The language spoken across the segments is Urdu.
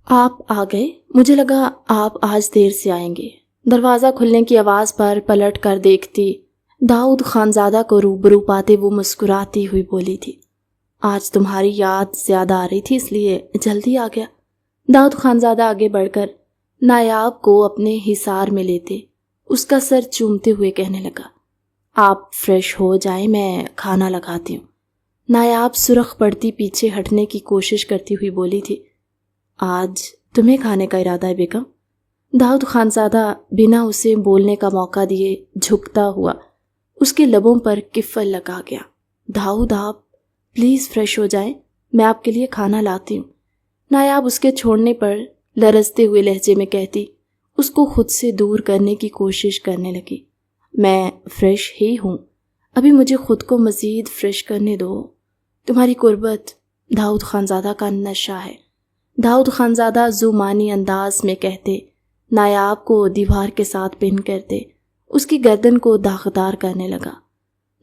آپ آ گئے؟ مجھے لگا آپ آج دیر سے آئیں گے۔ دروازہ کھلنے کی آواز پر پلٹ کر دیکھتی داؤد خانزادہ کو روبرو پاتے وہ مسکراتی ہوئی بولی تھی، آج تمہاری یاد زیادہ آ رہی تھی اس لیے جلدی آ گیا۔ داؤد خانزادہ آگے بڑھ کر نایاب کو اپنے حصار میں لیتے اس کا سر چومتے ہوئے کہنے لگا، آپ فریش ہو جائیں، میں کھانا لگاتی ہوں۔ نایاب سرخ پڑتی پیچھے ہٹنے کی کوشش کرتی ہوئی بولی تھی، آج تمہیں کھانے کا ارادہ ہے بیگم؟ داؤد خانزادہ بنا اسے بولنے کا موقع دیے جھکتا ہوا اس کے لبوں پر کفل لگا گیا۔ داؤد آپ پلیز فریش ہو جائیں، میں آپ کے لیے کھانا لاتی ہوں۔ نایاب اس کے چھوڑنے پر لرزتے ہوئے لہجے میں کہتی اس کو خود سے دور کرنے کی کوشش کرنے لگی، میں فریش ہی ہوں، ابھی مجھے خود کو مزید فریش کرنے دو، تمہاری قربت داؤد خانزادہ کا نشہ ہے۔ داؤد خانزادہ زومانی انداز میں کہتے نایاب کو دیوار کے ساتھ پن کرتے اس کی گردن کو داغدار کرنے لگا۔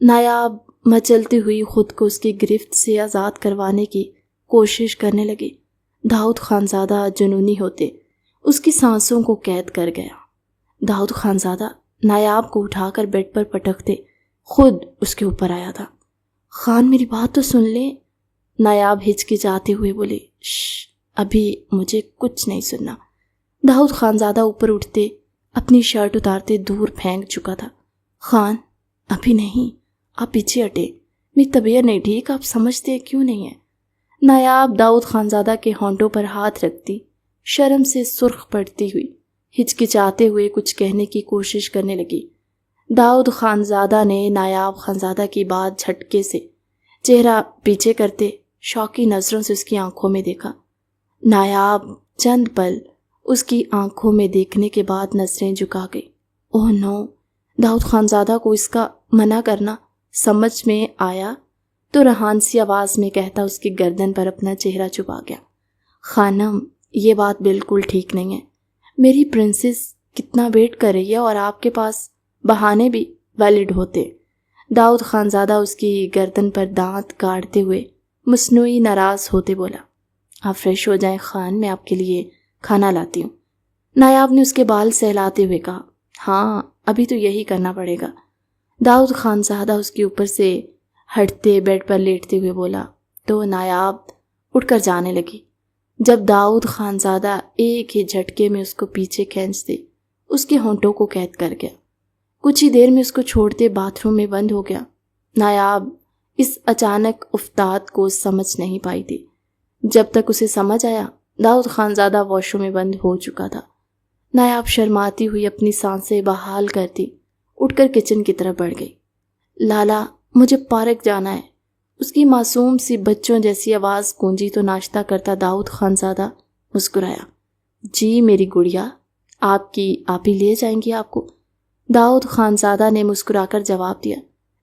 نایاب مچلتی ہوئی خود کو اس کی گرفت سے آزاد کروانے کی کوشش کرنے لگی۔ داؤد خانزادہ جنونی ہوتے اس کی سانسوں کو قید کر گیا۔ داؤد خانزادہ نایاب کو اٹھا کر بیڈ پر پٹکتے خود اس کے اوپر آیا تھا۔ خان میری بات تو سن لیں، نایاب ہچکچاتے ہوئے بولے، شش، ابھی مجھے کچھ نہیں سننا۔ داؤد خانزادہ اوپر اٹھتے اپنی شرٹ اتارتے دور پھینک چکا تھا۔ خان ابھی نہیں، آپ پیچھے ہٹے، میری طبیعت نہیں ٹھیک، آپ سمجھتے کیوں نہیں ہے؟ نایاب داؤد خانزادہ کے ہونٹوں پر ہاتھ رکھتی شرم سے سرخ پڑتی ہوئی ہچکچاتے ہوئے کچھ کہنے کی کوشش کرنے لگی۔ داؤد خانزادہ نے نایاب خانزادہ کی بات جھٹکے سے چہرہ پیچھے کرتے شوقی نظروں سے اس کی آنکھوں میں دیکھا۔ نایاب چند پل اس کی آنکھوں میں دیکھنے کے بعد نظریں جھکا گئی۔ اوہ نو! داؤد خانزادہ کو اس کا منع کرنا سمجھ میں آیا تو رہان سی آواز میں کہتا اس کی گردن پر اپنا چہرہ چھپا گیا، خانم یہ بات بالکل ٹھیک نہیں ہے، میری پرنسس کتنا ویٹ کر رہی ہے اور آپ کے پاس بہانے بھی ویلڈ ہوتے۔ داؤد خانزادہ اس کی گردن پر دانت کاٹتے ہوئے مصنوعی ناراض ہوتے بولا، آپ فریش ہو جائیں خان، میں آپ کے لیے کھانا لاتی ہوں۔ نایاب نے اس کے بال سہلاتے ہوئے کہا، ہاں ابھی تو یہی کرنا پڑے گا۔ داؤد خانزادہ اس کے اوپر سے ہٹتے بیڈ پر لیٹتے ہوئے بولا تو نایاب اٹھ کر جانے لگی۔ جب داؤد خانزادہ ایک ہی جھٹکے میں اس کو پیچھے کھینچتے اس کے ہونٹوں کو قید کر گیا، کچھ ہی دیر میں اس کو چھوڑتے باتھ روم میں بند ہو گیا۔ نایاب اس اچانک افتاد کو سمجھ نہیں پائی تھی۔ جب تک اسے سمجھ آیا داؤد خانزادہ واش روم میں بند ہو چکا تھا۔ نایاب شرماتی ہوئی اپنی سانسیں بحال کرتی اٹھ کر کچن کی طرف بڑھ گئی۔ لالا مجھے پارک جانا ہے، اس کی معصوم سی بچوں جیسی آواز گونجی تو ناشتہ کرتا داؤد خانزادہ مسکرایا، جی میری گڑیا، آپ کی آپی لے جائیں گی آپ کو؟ داؤد خانزادہ نے مسکرا کر جواب دیا،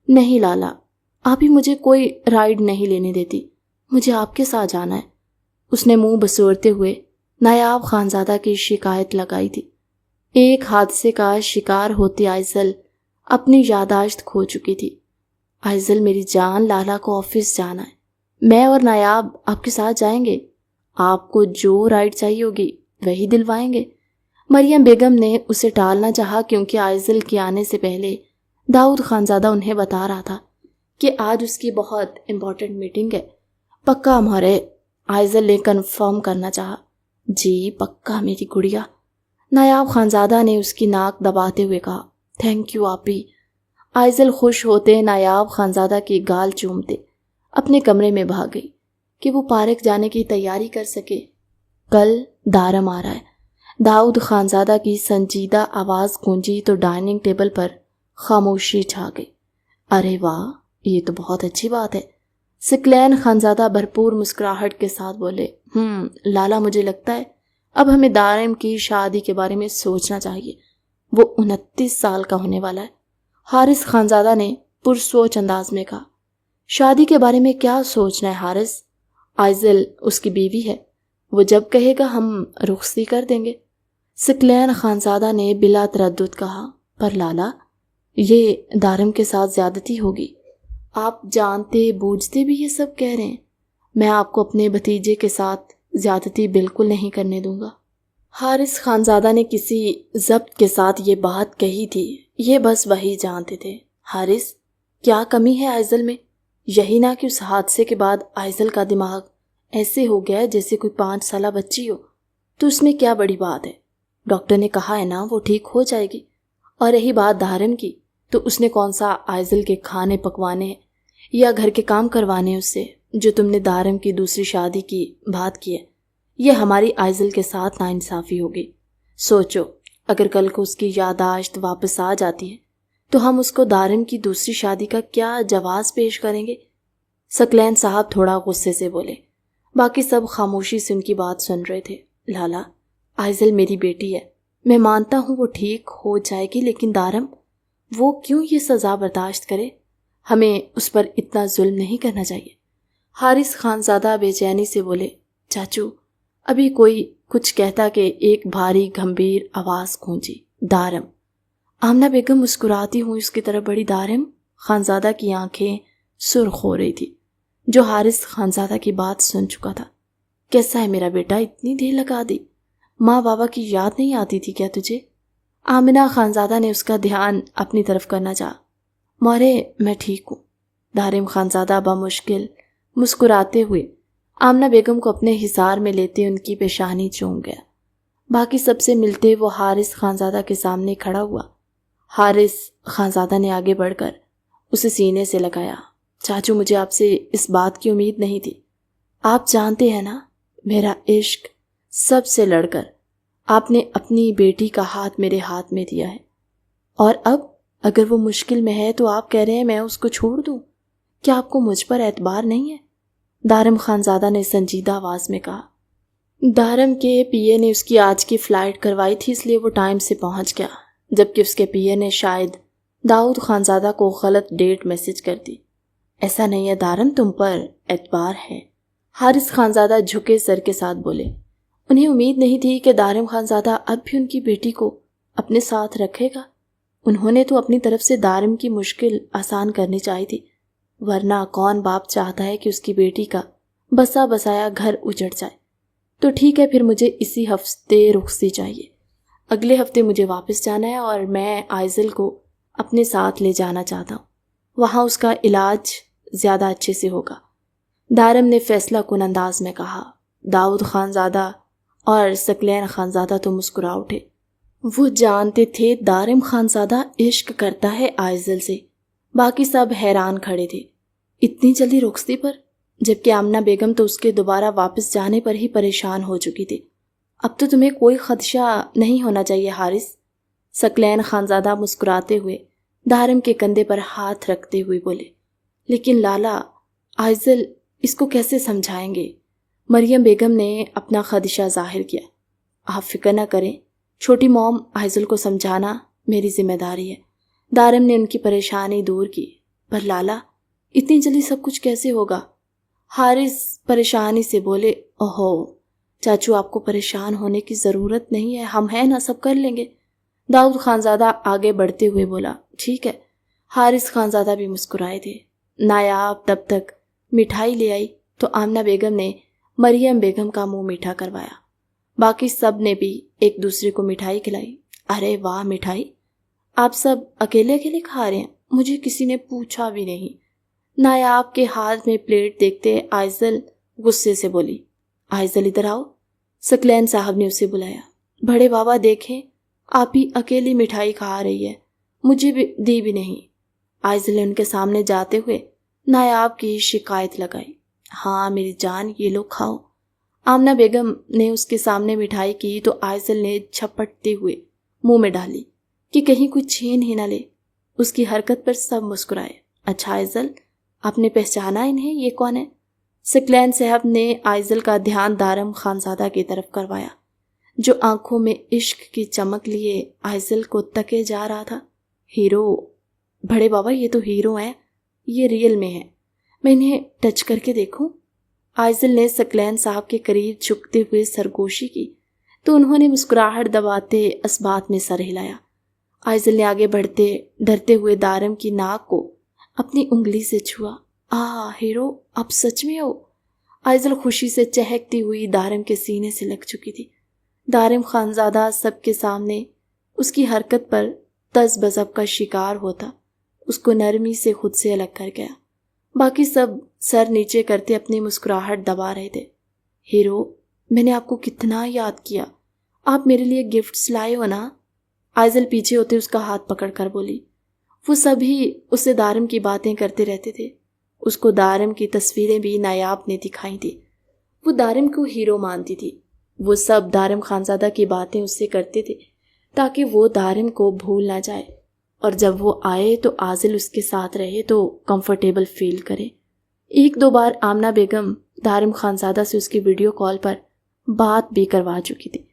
نہیں لالا، آپ ہی مجھے کوئی رائڈ نہیں لینے دیتی، مجھے آپ کے ساتھ جانا ہے۔ اس نے منہ بسورتے ہوئے نایاب خانزادہ کی شکایت لگائی تھی۔ ایک حادثے کا شکار ہوتی آئزل اپنی یادداشت کھو چکی تھی۔ آئزل میری جان، لالا کو آفس جانا ہے، میں اور نایاب آپ کے ساتھ جائیں گے، آپ کو جو رائڈ چاہیے ہوگی وہی دلوائیں گے۔ مریم بیگم نے اسے ٹالنا چاہا کیونکہ آئزل کے آنے سے پہلے داؤد خانزادہ انہیں بتا رہا تھا کہ آج اس کی بہت امپورٹنٹ میٹنگ ہے۔ پکا ہمارے، آئزل نے کنفرم کرنا چاہا۔ جی پکا میری گڑیا، نایاب خانزادہ نے اس کی ناک دباتے ہوئے کہا، تھینک یو آپی۔ آئزل خوش ہوتے نایاب خانزادہ کی گال چومتے اپنے کمرے میں بھاگ گئی کہ وہ پارک جانے کی تیاری کر سکے۔ کل دارم آ رہا ہے۔ داؤد خانزادہ کی سنجیدہ آواز گونجی تو ڈائننگ ٹیبل پر خاموشی چھا گئی۔ ارے واہ، یہ تو بہت اچھی بات ہے، سکلین خانزادہ بھرپور مسکراہٹ کے ساتھ بولے، لالا مجھے لگتا ہے اب ہمیں دارم کی شادی کے بارے میں سوچنا چاہیے، وہ 29 سال کا ہونے والا ہے۔ حارث خانزادہ نے پرسوچ انداز میں کہا، شادی کے بارے میں کیا سوچنا ہے حارث، آئزل اس کی بیوی ہے، وہ جب کہے گا ہم رخصتی کر دیں گے۔ سکلین خانزادہ نے بلا تردد کہا، پر لالا یہ دارم کے ساتھ زیادتی ہوگی، آپ جانتے بوجھتے بھی یہ سب کہہ رہے ہیں، میں آپ کو اپنے بھتیجے کے ساتھ زیادتی بالکل نہیں کرنے دوں گا۔ حارث خانزادہ نے کسی ضبط کے ساتھ یہ بات کہی تھی، یہ بس وہی جانتے تھے۔ حارث، کیا کمی ہے آئزل میں؟ یہی نہ کہ اس حادثے کے بعد آئزل کا دماغ ایسے ہو گیا جیسے کوئی 5 سالہ بچی ہو، تو اس میں کیا بڑی بات ہے؟ ڈاکٹر نے کہا ہے نا وہ ٹھیک ہو جائے گی۔ اور رہی بات دھارم کی، تو اس نے کون سا آئزل کے کھانے پکوانے ہیں یا گھر کے کام کروانے اس سے، جو تم نے دھارم کی دوسری شادی کی بات کی ہے؟ یہ ہماری آئزل کے ساتھ ناانصافی ہوگی۔ سوچو، اگر کل کو اس کی یادداشت واپس آ جاتی ہے تو ہم اس کو دھارم کی دوسری شادی کا کیا جواز پیش کریں گے؟ ثقلین صاحب تھوڑا غصے سے بولے۔ باقی سب خاموشی سے ان کی بات سن رہے تھے۔ لالا، آئزل میری بیٹی ہے، میں مانتا ہوں وہ ٹھیک ہو جائے گی، لیکن دھارم، وہ کیوں یہ سزا برداشت کرے؟ ہمیں اس پر اتنا ظلم نہیں کرنا چاہیے۔ حارث خانزادہ بے چینی سے بولے، چاچو، ابھی کوئی کچھ کہتا کہ ایک بھاری گھمبیر آواز گونجی، دھارم۔ آمنہ بیگم مسکراتی ہوئی اس کی طرف بڑھی۔ دھارم؟ خانزادہ کی آنکھیں سرخ ہو رہی تھی، جو حارث خانزادہ کی بات سن چکا تھا۔ کیسا ہے میرا بیٹا، اتنی دیر لگا دی؟ ماں بابا کی یاد نہیں آتی تھی کیا تجھے؟ آمنہ خانزادہ نے اس کا دھیان اپنی طرف کرنا چاہا۔ مورے، میں ٹھیک ہوں۔ دھارم خانزادہ بمشکل مسکراتے ہوئے آمنہ بیگم کو اپنے حصار میں لیتے ان کی پیشانی چوم گیا۔ باقی سب سے ملتے وہ حارث خانزادہ کے سامنے کھڑا ہوا۔ حارث خانزادہ نے آگے بڑھ کر اسے سینے سے لگایا۔ چاچو، مجھے آپ سے اس بات کی امید نہیں تھی۔ آپ جانتے ہیں نا، میرا عشق سب سے لڑ کر آپ نے اپنی بیٹی کا ہاتھ میرے ہاتھ میں دیا ہے، اور اب اگر وہ مشکل میں ہے تو آپ کہہ رہے ہیں میں اس کو چھوڑ دوں؟ کیا آپ کو مجھ پر اعتبار نہیں ہے؟ دھارم خانزادہ نے سنجیدہ آواز میں کہا۔ دھارم کے پی اے نے اس کی آج کی فلائٹ کروائی تھی، اس لیے وہ ٹائم سے پہنچ گیا، جبکہ اس کے پی اے نے شاید داؤد خانزادہ کو غلط ڈیٹ میسج کر دی۔ ایسا نہیں ہے دھارم، تم پر اعتبار ہے۔ حارث خانزادہ جھکے سر کے ساتھ بولے۔ انہیں امید نہیں تھی کہ دھارم خانزادہ اب بھی ان کی بیٹی کو اپنے ساتھ رکھے گا۔ انہوں نے تو اپنی طرف سے دھارم کی مشکل آسان کرنی چاہی تھی، ورنہ کون باپ چاہتا ہے کہ اس کی بیٹی کا بسا بسایا گھر اجڑ جائے؟ تو ٹھیک ہے، پھر مجھے اسی ہفتے رخصتی چاہیے۔ اگلے ہفتے مجھے واپس جانا ہے اور میں آئزل کو اپنے ساتھ لے جانا چاہتا ہوں، وہاں اس کا علاج زیادہ اچھے سے ہوگا۔ دھارم نے فیصلہ کن انداز میں کہا۔ داؤد خانزادہ اور ثقلین خانزادہ تو مسکرا اٹھے۔ وہ جانتے تھے دھارم خانزادہ عشق کرتا ہے آئزل سے۔ باقی سب حیران کھڑے تھے، اتنی جلدی رخصتی پر؟ جبکہ آمنہ بیگم تو اس کے دوبارہ واپس جانے پر ہی پریشان ہو چکی تھی۔ اب تو تمہیں کوئی خدشہ نہیں ہونا چاہیے حارث، ثقلین خانزادہ مسکراتے ہوئے دھارم کے کندھے پر ہاتھ رکھتے ہوئے بولے۔ لیکن لالا، آئزل، اس کو کیسے سمجھائیں گے؟ مریم بیگم نے اپنا خدشہ ظاہر کیا۔ آپ فکر نہ کریں، چھوٹی موم، آئزل کو سمجھانا میری ذمہ داری ہے۔ دھارم نے ان کی پریشانی دور کی۔ پر لالا، اتنی جلدی سب کچھ کیسے ہوگا؟ حارث پریشانی سے بولے۔ اوہو چاچو، آپ کو پریشان ہونے کی ضرورت نہیں ہے، ہم ہیں نا، سب کر لیں گے۔ داؤد خانزادہ آگے بڑھتے ہوئے بولا۔ ٹھیک ہے۔ حارث خانزادہ بھی مسکرائے تھے۔ نایاب تب تک مٹھائی لے آئی تو آمنہ بیگم نے مریم بیگم کا منہ میٹھا کروایا۔ باقی سب نے بھی ایک دوسرے کو مٹھائی کھلائی۔ ارے واہ، مٹھائی آپ سب اکیلے اکیلے کھا رہے ہیں؟ مجھے کسی نے پوچھا بھی نہیں۔ نایاب کے ہاتھ میں پلیٹ دیکھتے آئزل غصے سے بولی۔ آئزل ادھر آؤ، ثقلین صاحب نے اسے بلایا۔ بڑے بابا دیکھیں، آپ ہی اکیلی مٹھائی کھا رہی ہے، مجھے بھی دی بھی نہیں۔ آئزل نے ان کے سامنے جاتے ہوئے نایاب کی شکایت لگائی۔ ہاں میری جان، یہ لو کھاؤ۔ آمنہ بیگم نے اس کے سامنے مٹھائی کی تو آئزل نے جھپٹتے ہوئے منہ میں ڈالی کہ کہیں کوئی چھین ہی نہ لے۔ اس کی حرکت پر سب مسکرائے۔ اچھا آئزل، آپ نے پہچانا انہیں، یہ کون ہے؟ ثقلین صاحب نے آئزل کا دھیان دھارم خانزادہ کی طرف کروایا، جو آنکھوں میں عشق کی چمک لیے آئزل کو تکے جا رہا تھا۔ ہیرو؟ بڑے بابا یہ تو ہیرو ہیں، یہ ریئل میں ہے، میں انہیں ٹچ کر کے دیکھوں؟ آئزل نے ثقلین صاحب کے قریب جھکتے ہوئے سرگوشی کی تو انہوں نے مسکراہٹ دباتے اسبات میں سر ہلایا۔ آئزل نے آگے بڑھتے ڈرتے ہوئے دھارم کی ناک کو اپنی انگلی سے چھوا۔ ہیرو، آپ سچ میں ہو؟ آئزل خوشی سے چہکتی ہوئی دارم کے سینے سے لگ چکی تھی۔ دارم خانزادہ سب کے سامنے اس کی حرکت پر تز بزب کا شکار ہوتا اس کو نرمی سے خود سے الگ کر گیا۔ باقی سب سر نیچے کرتے اپنی مسکراہٹ دبا رہے تھے۔ ہیرو، میں نے آپ کو کتنا یاد کیا، آپ میرے لیے گفٹس لائے ہو نا؟ آئزل پیچھے ہوتے اس کا ہاتھ پکڑ کر بولی۔ وہ سبھی اسے دارم کی باتیں کرتے رہتے تھے۔ اس کو دارم کی تصویریں بھی نایاب نے دکھائی تھی۔ وہ دارم کو ہیرو مانتی تھی۔ وہ سب دارم خانزادہ کی باتیں اس سے کرتے تھے تاکہ وہ دارم کو بھول نہ جائے، اور جب وہ آئے تو عازل اس کے ساتھ رہے تو کمفرٹیبل فیل کرے۔ ایک دو بار آمنہ بیگم دارم خانزادہ سے اس کی ویڈیو کال پر بات بھی کروا چکی تھی،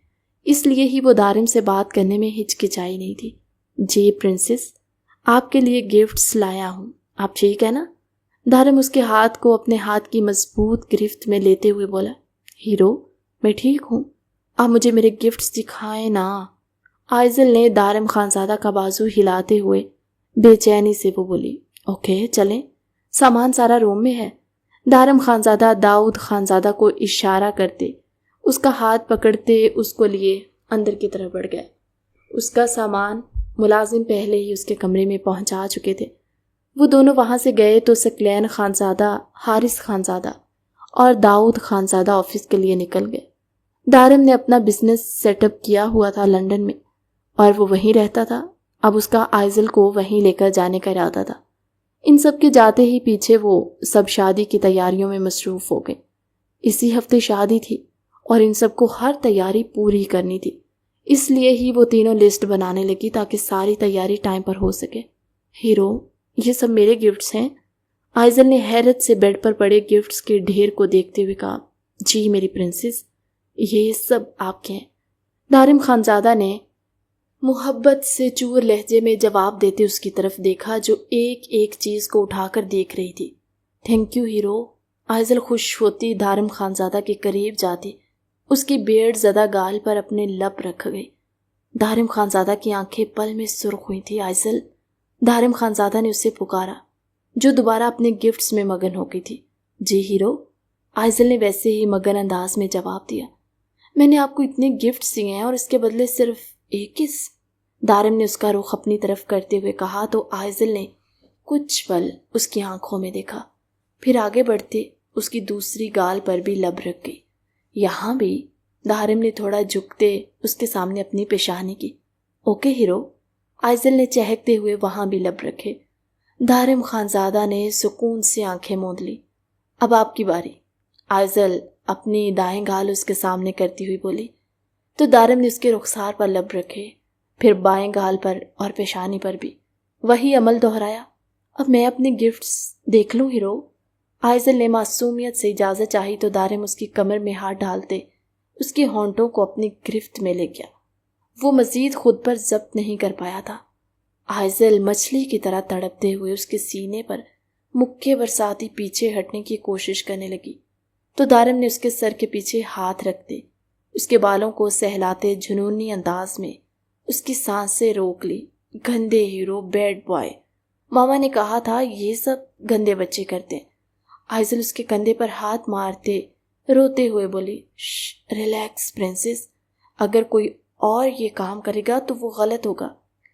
اس لیے ہی وہ دارم سے بات کرنے میں ہچکچائی نہیں تھی۔ جی پرنسس، آپ کے لیے گفٹس لایا ہوں، آپ ٹھیک ہے نا؟ دارم اس کے ہاتھ کو اپنے ہاتھ کی مضبوط گرفت میں لیتے ہوئے بولا۔ ہیرو، میں ٹھیک ہوں، آپ مجھے میرے گفٹس دکھائیں نا۔ آئزل نے دارم خانزادہ کا بازو ہلاتے ہوئے بے چینی سے وہ بولی۔ اوکے چلیں، سامان سارا روم میں ہے۔ دارم خانزادہ داؤد خانزادہ کو اشارہ کرتے اس کا ہاتھ پکڑتے اس کو لیے اندر کی طرف بڑھ گئے۔ اس کا سامان ملازم پہلے ہی اس کے کمرے میں پہنچا چکے تھے۔ وہ دونوں وہاں سے گئے تو ثقلین خانزادہ، حارث خانزادہ اور داؤد خانزادہ آفس کے لیے نکل گئے۔ دارم نے اپنا بزنس سیٹ اپ کیا ہوا تھا لندن میں، اور وہ وہیں رہتا تھا۔ اب اس کا آئزل کو وہیں لے کر جانے کا ارادہ تھا۔ ان سب کے جاتے ہی پیچھے وہ سب شادی کی تیاریوں میں مصروف ہو گئے۔ اسی ہفتے شادی تھی اور ان سب کو ہر تیاری پوری کرنی تھی، اس لیے ہی وہ تینوں لسٹ بنانے لگی تاکہ ساری تیاری ٹائم پر ہو سکے۔ ہیرو، یہ سب میرے گفٹس ہیں؟ آئزل نے حیرت سے بیڈ پر پڑے گفٹس کے ڈھیر کو دیکھتے ہوئے کہا۔ جی میری پرنسس، یہ سب آپ کے ہیں، دارم خانزادہ نے محبت سے چور لہجے میں جواب دیتے اس کی طرف دیکھا جو ایک ایک چیز کو اٹھا کر دیکھ رہی تھی۔ Thank you hero. آئزل خوش ہوتی دارم خانزادہ کے قریب جاتی اس کی بیڑ زدہ گال پر اپنے لب رکھ گئی۔ دارم خانزادہ کی آنکھیں پل میں سرخ ہوئی تھی۔ آئزل، دارم خانزادہ نے اسے پکارا جو دوبارہ اپنے گفٹس میں مگن ہو گئی تھی۔ جی ہیرو، آئزل نے ویسے ہی مگن انداز میں جواب دیا۔ میں نے آپ کو اتنے گفٹس دیے ہیں اور اس کے بدلے صرف ایک کس؟ دارم نے اس کا رخ اپنی طرف کرتے ہوئے کہا تو آئزل نے کچھ پل اس کی آنکھوں میں دیکھا، پھر آگے بڑھتے اس کی دوسری گال پر بھی لب رکھ گئی۔ یہاں بھی دارم نے تھوڑا جھکتے اس کے سامنے اپنی پیشانی کی۔ اوکے ہیرو، آئزل نے چہکتے ہوئے وہاں بھی لب رکھے۔ دارم خانزادہ نے سکون سے آنکھیں موند لی۔ اب آپ کی باری، آئزل اپنی دائیں گال اس کے سامنے کرتی ہوئی بولی تو دارم نے اس کے رخسار پر لب رکھے، پھر بائیں گال پر اور پیشانی پر بھی وہی عمل دہرایا۔ اب میں اپنے گفٹس دیکھ لوں ہیرو؟ آئزل نے معصومیت سے اجازت چاہی تو دارم اس کی کمر میں ہاتھ ڈالتے اس کے ہونٹوں کو اپنی گرفت میں لے گیا۔ وہ مزید خود پر ضبط نہیں کر پایا تھا۔ آئزل مچھلی کی طرح تڑپتے ہوئے اس کے سینے پر مکے برساتی پیچھے ہٹنے کی کوشش کرنے لگی تو دارم نے اس کے سر کے پیچھے ہاتھ رکھتے اس کے بالوں کو سہلاتے جنونی انداز میں اس کی سانسیں روک لی۔ گندے ہیرو، بیڈ بوائے، ماما نے کہا تھا یہ سب گندے بچے کرتے ہیں۔ آئزل اس کے کندھے پر ہاتھ مارتے روتے ہوئے بولی، ریلیکس پرنسس، اگر کوئی اور یہ کام کرے گا تو وہ غلط ہوگا،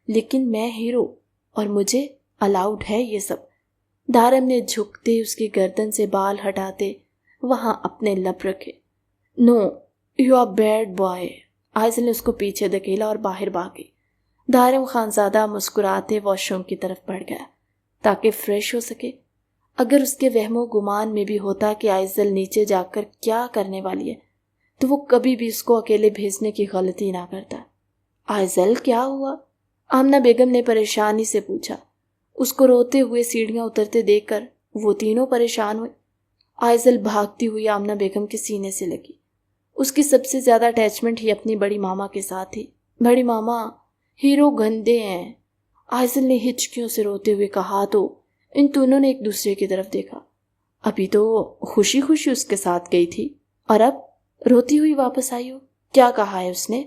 لیکن میں ہیرو اور مجھے الاؤڈ ہے یہ سب۔ دارم نے جھکتے اس کی گردن سے بال ہٹاتے وہاں اپنے لب رکھے۔ نو، you are bed boy. Aizal نے اس کو پیچھے دھکیلا اور باہر بھاگ گئی۔ دارم خانزادہ مسکراتے واش روم کی طرف بڑھ گیا تاکہ فریش ہو سکے۔ اگر اس کے وہم و گمان میں بھی ہوتا کہ آئزل نیچے جا کر کیا کرنے والی ہے تو وہ کبھی بھی اس کو اکیلے بھیجنے کی غلطی نہ کرتا۔ آئزل، کیا ہوا؟ آمنہ بیگم نے پریشانی سے پوچھا۔ اس کو روتے ہوئے سیڑھیاں اترتے دیکھ کر وہ تینوں پریشان ہوئے۔ آئزل بھاگتی ہوئی آمنہ بیگم کے سینے سے لگی۔ اس کی سب سے زیادہ اٹیچمنٹ ہی اپنی بڑی ماما کے ساتھ تھی۔ بڑی ماما، ہیرو گندے ہیں، آئزل نے ہچکیوں سے روتے ہوئے کہا تو ان دونوں نے ایک دوسرے کی طرف دیکھا۔ ابھی تو خوشی خوشی اس کے ساتھ گئی تھی اور اب روتی ہوئی واپس آئی ہو، کیا کہا ہے اس نے؟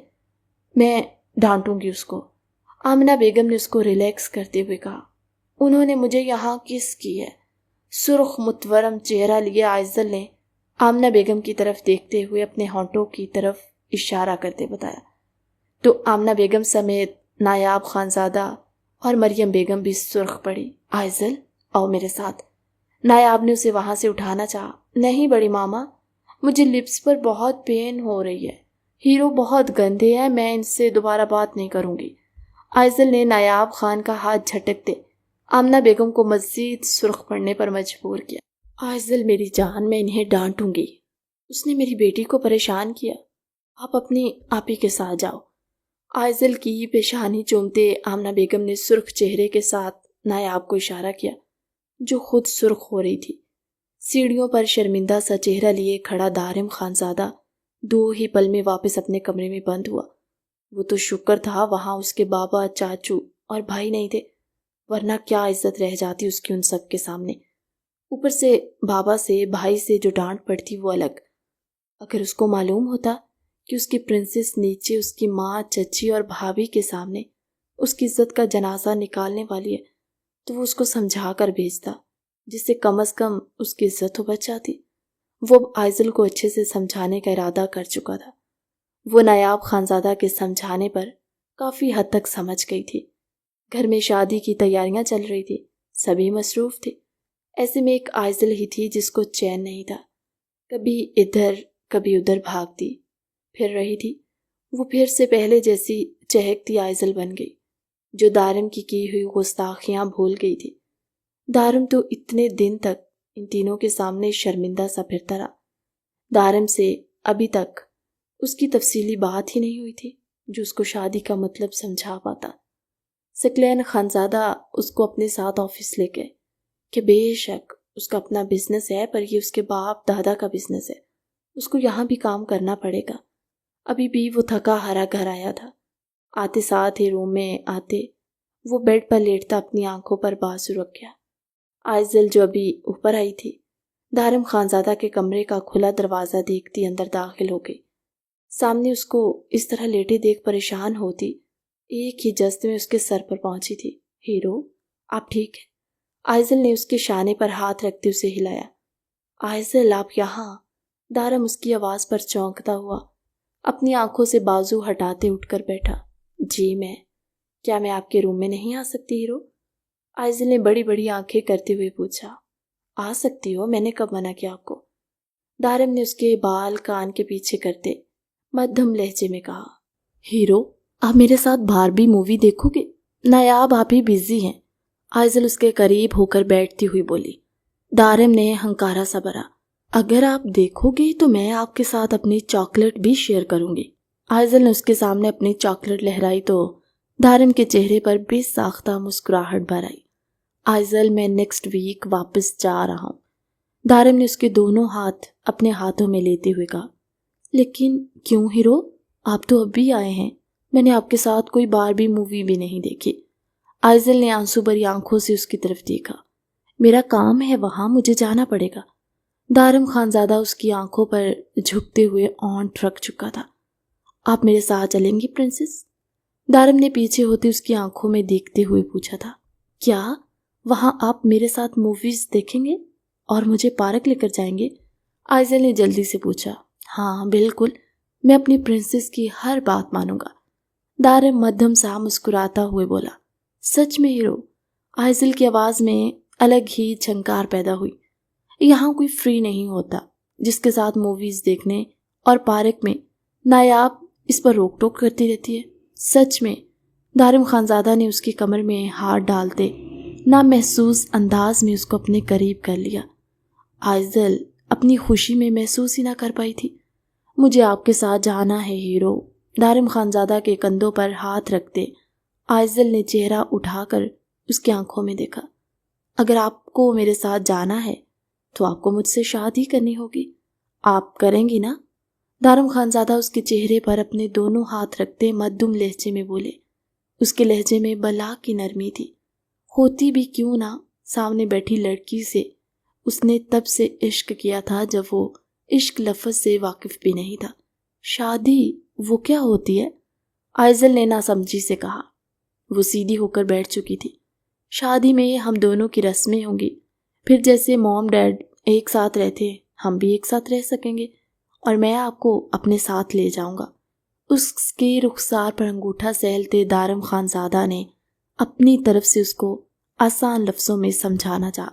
میں ڈانٹوں گی اس کو، آمنہ بیگم نے اس کو ریلیکس کرتے ہوئے کہا۔ انہوں نے مجھے یہاں کس کی ہے؟ سرخ متورم چہرہ لیے آئزل نے آمنہ بیگم کی طرف دیکھتے ہوئے اپنے ہونٹوں کی طرف اشارہ کرتے بتایا۔ تو آمنہ بیگم سمیت نایاب خانزادہ اور مریم بیگم بھی سرخ پڑی۔ آئزل آؤ میرے ساتھ۔ نایاب نے اسے وہاں سے اٹھانا چاہا۔ نہیں بڑی ماما، مجھے لپس پر بہت پین ہو رہی ہے، ہیرو بہت گندے ہیں، میں ان سے دوبارہ بات نہیں کروں گی۔ آئزل نے نایاب خان کا ہاتھ جھٹکتے آمنہ بیگم کو مزید سرخ پڑنے پر مجبور کیا۔ آئزل میری جان، میں انہیں ڈانٹوں گی، اس نے میری بیٹی کو پریشان کیا، آپ اپنی آپی کے ساتھ جاؤ۔ آئزل کی پیشانی چومتے آمنہ بیگم نے سرخ چہرے کے ساتھ نایاب کو اشارہ کیا جو خود سرخ ہو رہی تھی۔ سیڑھیوں پر شرمندہ سا چہرہ لیے کھڑا دارم خانزادہ 2 ہی پل میں واپس اپنے کمرے میں بند ہوا۔ وہ تو شکر تھا وہاں اس کے بابا، چاچو اور بھائی نہیں تھے، ورنہ کیا عزت رہ جاتی اس کی ان سب کے سامنے۔ اوپر سے بابا سے، بھائی سے جو ڈانٹ پڑتی وہ الگ۔ اگر اس کو معلوم ہوتا کہ اس کی پرنسس نیچے اس کی ماں، چچی اور بھابھی کے سامنے اس کی عزت کا جنازہ نکالنے والی ہے تو وہ اس کو سمجھا کر بھیجتا، جس سے کم از کم اس کی عزت ہو بچ جاتی۔ وہ آئزل کو اچھے سے سمجھانے کا ارادہ کر چکا تھا۔ وہ نایاب خانزادہ کے سمجھانے پر کافی حد تک سمجھ گئی تھی۔ گھر میں شادی کی تیاریاں چل رہی تھی، سبھی مصروف تھے۔ ایسے میں ایک آئزل ہی تھی جس کو چین نہیں تھا، کبھی ادھر کبھی ادھر بھاگتی پھر رہی تھی۔ وہ پھر سے پہلے جیسی چہکتی آئزل بن گئی جو دارم کی ہوئی گستاخیاں بھول گئی تھی۔ دارم تو اتنے دن تک ان تینوں کے سامنے شرمندہ سا پھرتا رہا۔ دارم سے ابھی تک اس کی تفصیلی بات ہی نہیں ہوئی تھی جو اس کو شادی کا مطلب سمجھا پاتا۔ ثقلین خانزادہ اس کو اپنے ساتھ آفس لے گئے کہ بے شک اس کا اپنا بزنس ہے، پر یہ اس کے باپ دادا کا بزنس ہے، اس کو یہاں بھی کام کرنا پڑے گا۔ ابھی بھی وہ تھکا ہارا گھر آیا تھا۔ آتے ساتھ ہی روم میں آتے وہ بیڈ پر لیٹتا اپنی آنکھوں پر بازو رکھ گیا۔ آئزل جو ابھی اوپر آئی تھی دارم خانزادہ کے کمرے کا کھلا دروازہ دیکھتی اندر داخل ہو گئی۔ سامنے اس کو اس طرح لیٹے دیکھ پریشان ہوتی ایک ہی جست میں اس کے سر پر پہنچی تھی۔ ہیرو، آپ ٹھیک ہیں؟ آئزل نے اس کے شانے پر ہاتھ رکھتے اسے ہلایا۔ آئزل، آپ یہاں؟ دارم اس کی آواز پر چونکتا ہوا اپنی آنکھوں سے بازو ہٹاتے اٹھ کر بیٹھا۔ جی کیا میں آپ کے روم میں نہیں آ سکتی ہیرو؟ آئزل نے بڑی بڑی آنکھیں کرتے ہوئے پوچھا۔ آ سکتی ہو، میں نے کب منع کیا آپ کو؟ دارم نے اس کے بال کان کے پیچھے کرتے مدھم لہجے میں کہا۔ ہیرو، آپ میرے ساتھ باربی مووی دیکھو گے؟ نایاب آپ ہی بزی ہیں۔ آئزل اس کے قریب ہو کر بیٹھتی ہوئی بولی۔ دارم نے ہنکارا سا بھرا۔ اگر آپ دیکھو گے تو میں آپ کے ساتھ اپنی چاکلیٹ بھی شیئر کروں گی۔ آئزل نے اس کے سامنے اپنی چاکلیٹ لہرائی تو دارم کے چہرے پر بے ساختہ مسکراہٹ بھر آئی۔ آئزل، میں نیکسٹ ویک واپس جا رہا ہوں۔ دارم نے اس کے دونوں ہاتھ اپنے ہاتھوں میں لیتے ہوئے کہا۔ لیکن کیوں ہیرو؟ آپ تو اب بھی آئے ہیں، میں نے آپ کے ساتھ کوئی باربی مووی بھی نہیں دیکھی۔ آئزل نے آنسو بھری آنکھوں سے اس کی طرف دیکھا۔ میرا کام ہے وہاں، مجھے جانا پڑے گا۔ دارم خانزادہ اس کی آنکھوں پر جھکتے ہوئے اونٹ رکھ چکا تھا۔ آپ میرے ساتھ چلیں گی پرنسس؟ دارم نے پیچھے ہوتے اس کی آنکھوں میں دیکھتے ہوئے پوچھا تھا۔ کیا وہاں آپ میرے ساتھ موویز دیکھیں گے اور مجھے پارک لے کر جائیں گے؟ آئزل نے جلدی سے پوچھا۔ ہاں بالکل، میں اپنی پرنسس کی ہر بات مانوں گا، دارم مدھم سا مسکراتا ہوئے بولا۔ سچ میں ہیرو؟ آئزل کی آواز میں الگ ہی چھنکار پیدا ہوئی۔ یہاں کوئی فری نہیں ہوتا جس کے ساتھ موویز دیکھنے اور پارک میں نایاب اس پر روک ٹوک کرتی رہتی ہے۔ سچ میں؟ دارم خانزادہ نے اس کی کمر میں ہاتھ ڈالتے نامحسوس انداز میں اس کو اپنے قریب کر لیا۔ آئزل اپنی خوشی میں محسوس ہی نہ کر پائی تھی۔ مجھے آپ کے ساتھ جانا ہے ہیرو۔ دارم خانزادہ کے کندھوں پر ہاتھ رکھتے آئزل نے چہرہ اٹھا کر اس کی آنکھوں میں دیکھا۔ اگر آپ کو میرے ساتھ جانا ہے تو آپ کو مجھ سے شادی کرنی ہوگی، آپ کریں گی نا؟ دارم خانزادہ اس کے چہرے پر اپنے دونوں ہاتھ رکھتے مدھم لہجے میں بولے۔ اس کے لہجے میں بلا کی نرمی تھی۔ ہوتی بھی کیوں نہ، سامنے بیٹھی لڑکی سے اس نے تب سے عشق کیا تھا جب وہ عشق لفظ سے واقف بھی نہیں تھا۔ شادی وہ کیا ہوتی ہے؟ آئزل نے ناسمجھی سے کہا۔ وہ سیدھی ہو کر بیٹھ چکی تھی۔ شادی میں ہم دونوں کی رسمیں ہوں گی، پھر جیسے موم ڈیڈ ایک ساتھ رہتے ہم بھی ایک ساتھ رہ سکیں گے اور میں آپ کو اپنے ساتھ لے جاؤں گا۔ اس کے رخسار پر انگوٹھا سہلتے دارم خانزادہ نے اپنی طرف سے اس کو آسان لفظوں میں سمجھانا چاہا۔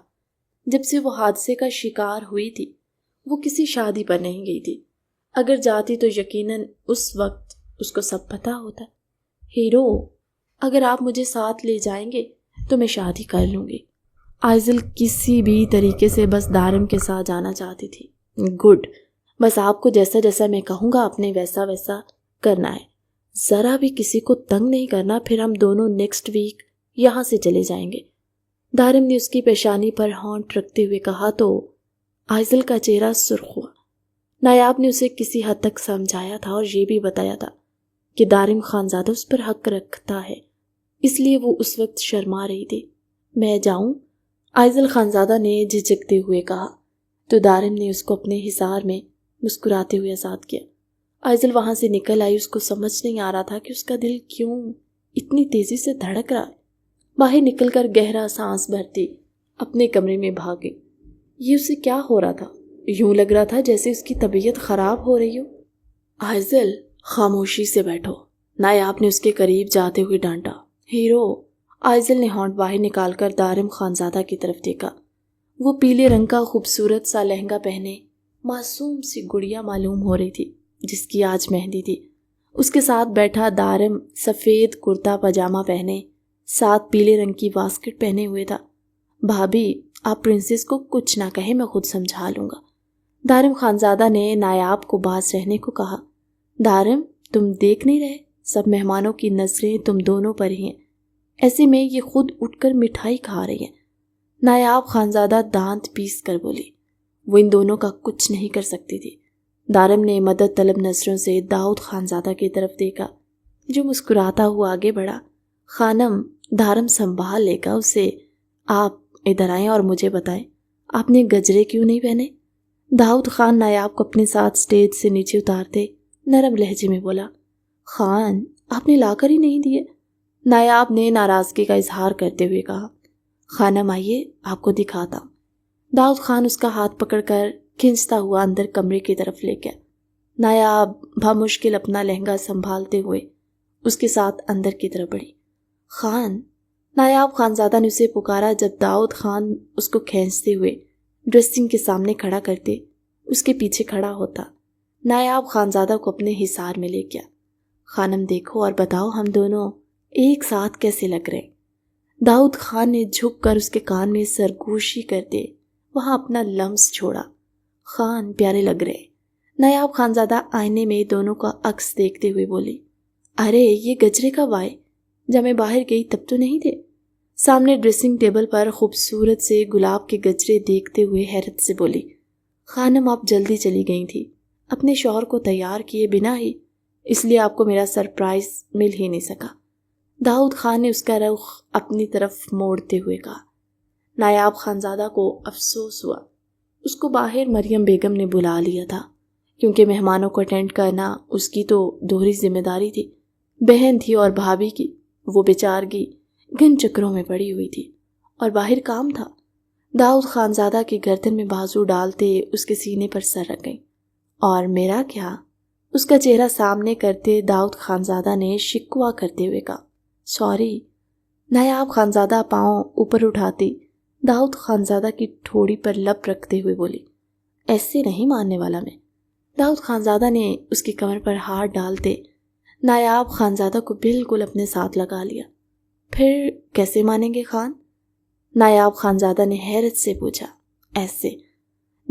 جب سے وہ حادثے کا شکار ہوئی تھی وہ کسی شادی پر نہیں گئی تھی، اگر جاتی تو یقیناً اس وقت اس کو سب پتہ ہوتا۔ ہیرو، اگر آپ مجھے ساتھ لے جائیں گے تو میں شادی کر لوں گی۔ آئزل کسی بھی طریقے سے بس دارم کے ساتھ جانا چاہتی تھی۔ گڈ، بس آپ کو جیسا جیسا میں کہوں گا آپ نے ویسا ویسا کرنا ہے، ذرا بھی کسی کو تنگ نہیں کرنا، پھر ہم دونوں نیکسٹ ویک یہاں سے چلے جائیں گے۔ دارم نے اس کی پیشانی پر ہونٹ رکھتے ہوئے کہا تو آئزل کا چہرہ سرخ ہوا۔ نایاب نے اسے کسی حد تک سمجھایا تھا اور یہ بھی بتایا تھا کہ دارم خانزادہ اس پر حق رکھتا ہے، اس لیے وہ اس وقت شرما رہی تھی۔ میں جاؤں؟ آئزل خانزادہ نے جھجکتے ہوئے کہا تو دارم نے اس کو اپنے حصار میں مسکراتے ہوئے آزاد کیا۔ آئزل وہاں سے نکل آئی، اس کو سمجھ نہیں آ رہا تھا کہ اس کا دل کیوں اتنی تیزی سے دھڑک رہا ہے۔ باہر نکل کر گہرا سانس بھرتی اپنے کمرے میں بھاگ گئی۔ یہ اسے کیا ہو رہا تھا؟ یوں لگ رہا تھا جیسے اس کی طبیعت خراب ہو رہی ہو۔ آئزل، خاموشی سے بیٹھو، نایاب نے اس کے قریب جاتے ہوئے ڈانٹا۔ ہیرو، آئزل نے ہونٹ باہر نکال کر دارم خانزادہ کی طرف دیکھا۔ وہ پیلے رنگ کا خوبصورت سا لہنگا پہنے معصوم سی گڑیا معلوم ہو رہی تھی جس کی آج مہندی تھی۔ اس کے ساتھ بیٹھا دارم سفید کرتا پاجامہ پہنے ساتھ پیلے رنگ کی واسکٹ پہنے ہوئے تھا۔ بھابھی، آپ پرنسس کو کچھ نہ کہیں، میں خود سمجھا لوں گا، دارم خانزادہ نے نایاب کو باز رہنے کو کہا۔ دارم، تم دیکھ نہیں رہے؟ سب مہمانوں کی نظریں تم دونوں پر ہی ہیں، ایسے میں یہ خود اٹھ کر مٹھائی کھا رہی ہیں۔ نایاب خانزادہ دانت پیس کر بولی۔ وہ ان دونوں کا کچھ نہیں کر سکتی تھی۔ دارم نے مدد طلب نظروں سے داؤد خانزادہ کی طرف دیکھا جو مسکراتا ہوا آگے بڑھا۔ خانم، دارم سنبھال لے گا اسے، آپ ادھر آئیں اور مجھے بتائیں آپ نے گجرے کیوں نہیں پہنے؟ داؤد خان نایاب کو اپنے ساتھ سٹیج سے نیچے اتارتے نرم لہجے میں بولا۔ خان، آپ نے لا کر ہی نہیں دیے، نایاب نے ناراضگی کا اظہار کرتے ہوئے کہا۔ خانم آئیے، آپ کو دکھاتا ہوں۔ داؤد خان اس کا ہاتھ پکڑ کر کھنچتا ہوا اندر کمرے کی طرف لے گیا۔ نایاب بامشکل اپنا لہنگا سنبھالتے ہوئے اس کے ساتھ اندر کی طرف بڑھی۔ خان، نایاب خانزادہ نے اسے پکارا جب داؤد خان اس کو کھینچتے ہوئے ڈریسنگ کے سامنے کھڑا کرتے اس کے پیچھے کھڑا ہوتا۔ نایاب خانزادہ کو اپنے حصار میں لے گیا۔ خانم دیکھو اور بتاؤ ہم دونوں ایک ساتھ کیسے لگ رہے؟ داؤد خان نے جھک کر اس کے کان میں سرگوشی کرتے وہاں اپنا لمس چھوڑا۔ خان، پیارے لگ رہے۔ نایاب خانزادہ آئینے میں دونوں کا عکس دیکھتے ہوئے بولی۔ ارے یہ گجرے کب آئے؟ جب میں باہر گئی تب تو نہیں تھے۔ سامنے ڈریسنگ ٹیبل پر خوبصورت سے گلاب کے گجرے دیکھتے ہوئے حیرت سے بولی۔ خانم، آپ جلدی چلی گئی تھی اپنے شوہر کو تیار کیے بنا ہی، اس لیے آپ کو میرا سرپرائز مل ہی نہیں سکا۔ داؤد خان نے اس کا رخ اپنی طرف موڑتے ہوئے کہا۔ نایاب خانزادہ کو افسوس ہوا، اس کو باہر مریم بیگم نے بلا لیا تھا کیونکہ مہمانوں کو اٹینڈ کرنا اس کی تو دوہری ذمہ داری تھی، بہن تھی اور بھابھی کی۔ وہ بیچارگی گن چکروں میں پڑی ہوئی تھی اور باہر کام تھا۔ داؤد خانزادہ کی گردن میں بازو ڈالتے اس کے سینے پر سر رکھ گئی۔ اور میرا کیا؟ اس کا چہرہ سامنے کرتے داؤد خانزادہ نے شکوہ کرتے ہوئے کہا۔ سوری۔ نایاب خانزادہ پاؤں اوپر اٹھاتی داؤد خانزادہ کی ٹھوڑی پر لب رکھتے ہوئے بولی۔ ایسے نہیں ماننے والا میں۔ داؤد خانزادہ نے اس کی کمر پر ہاتھ ڈالتے نایاب خانزادہ کو بالکل اپنے ساتھ لگا لیا۔ پھر کیسے مانیں گے خان؟ نایاب خانزادہ نے حیرت سے پوچھا۔ ایسے۔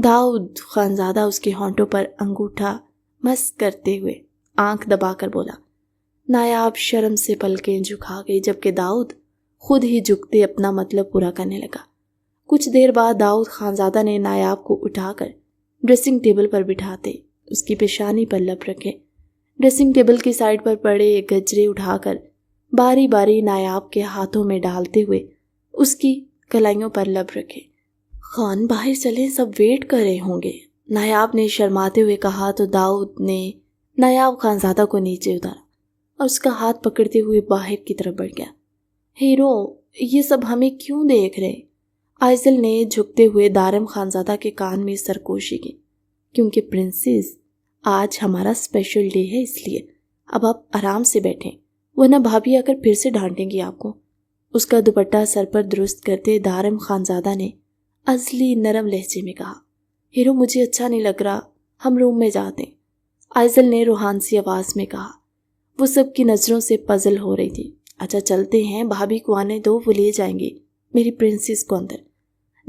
داؤد خانزادہ اس کے ہونٹوں پر انگوٹھا مس کرتے ہوئے آنکھ دبا کر بولا۔ نایاب شرم سے پلکیں جھکا گئی جبکہ داؤد خود ہی جھکتے اپنا مطلب پورا کرنے لگا۔ کچھ دیر بعد داؤد خانزادہ نے نایاب کو اٹھا کر ڈریسنگ ٹیبل پر بٹھاتے اس کی پیشانی پر لب رکھے۔ ڈریسنگ ٹیبل کی سائڈ پر پڑے گجرے اٹھا کر باری باری نایاب کے ہاتھوں میں ڈالتے ہوئے اس کی کلائیوں پر لب رکھے۔ خان، باہر چلیں، سب ویٹ کر رہے ہوں گے، نایاب نے شرماتے ہوئے کہا تو داؤد نے نایاب خانزادہ کو نیچے اتارا اور اس کا ہاتھ پکڑتے ہوئے باہر کی طرف بڑھ گیا۔ ہیرو، یہ سب ہمیں کیوں دیکھ رہے؟ آئزل نے جھکتے ہوئے دارم خانزادہ کے کان میں سرکوشی کی۔ کیونکہ پرنسس آج ہمارا اسپیشل ڈے ہے، اس لیے اب آپ آرام سے بیٹھیں، ورنہ بھابھی آ کر پھر سے ڈانٹیں گی آپ کو۔ اس کا دوپٹہ سر پر درست کرتے دارم خانزادہ نے ازلی نرم لہجے میں کہا، ہیرو مجھے اچھا نہیں لگ رہا، ہم روم میں جاتے ہیں۔ آئزل نے روحانسی آواز میں کہا۔ وہ سب کی نظروں سے پزل ہو رہی تھی۔ اچھا چلتے ہیں، بھابھی کو آنے دو، وہ لے جائیں گے میری پرنسس کو اندر۔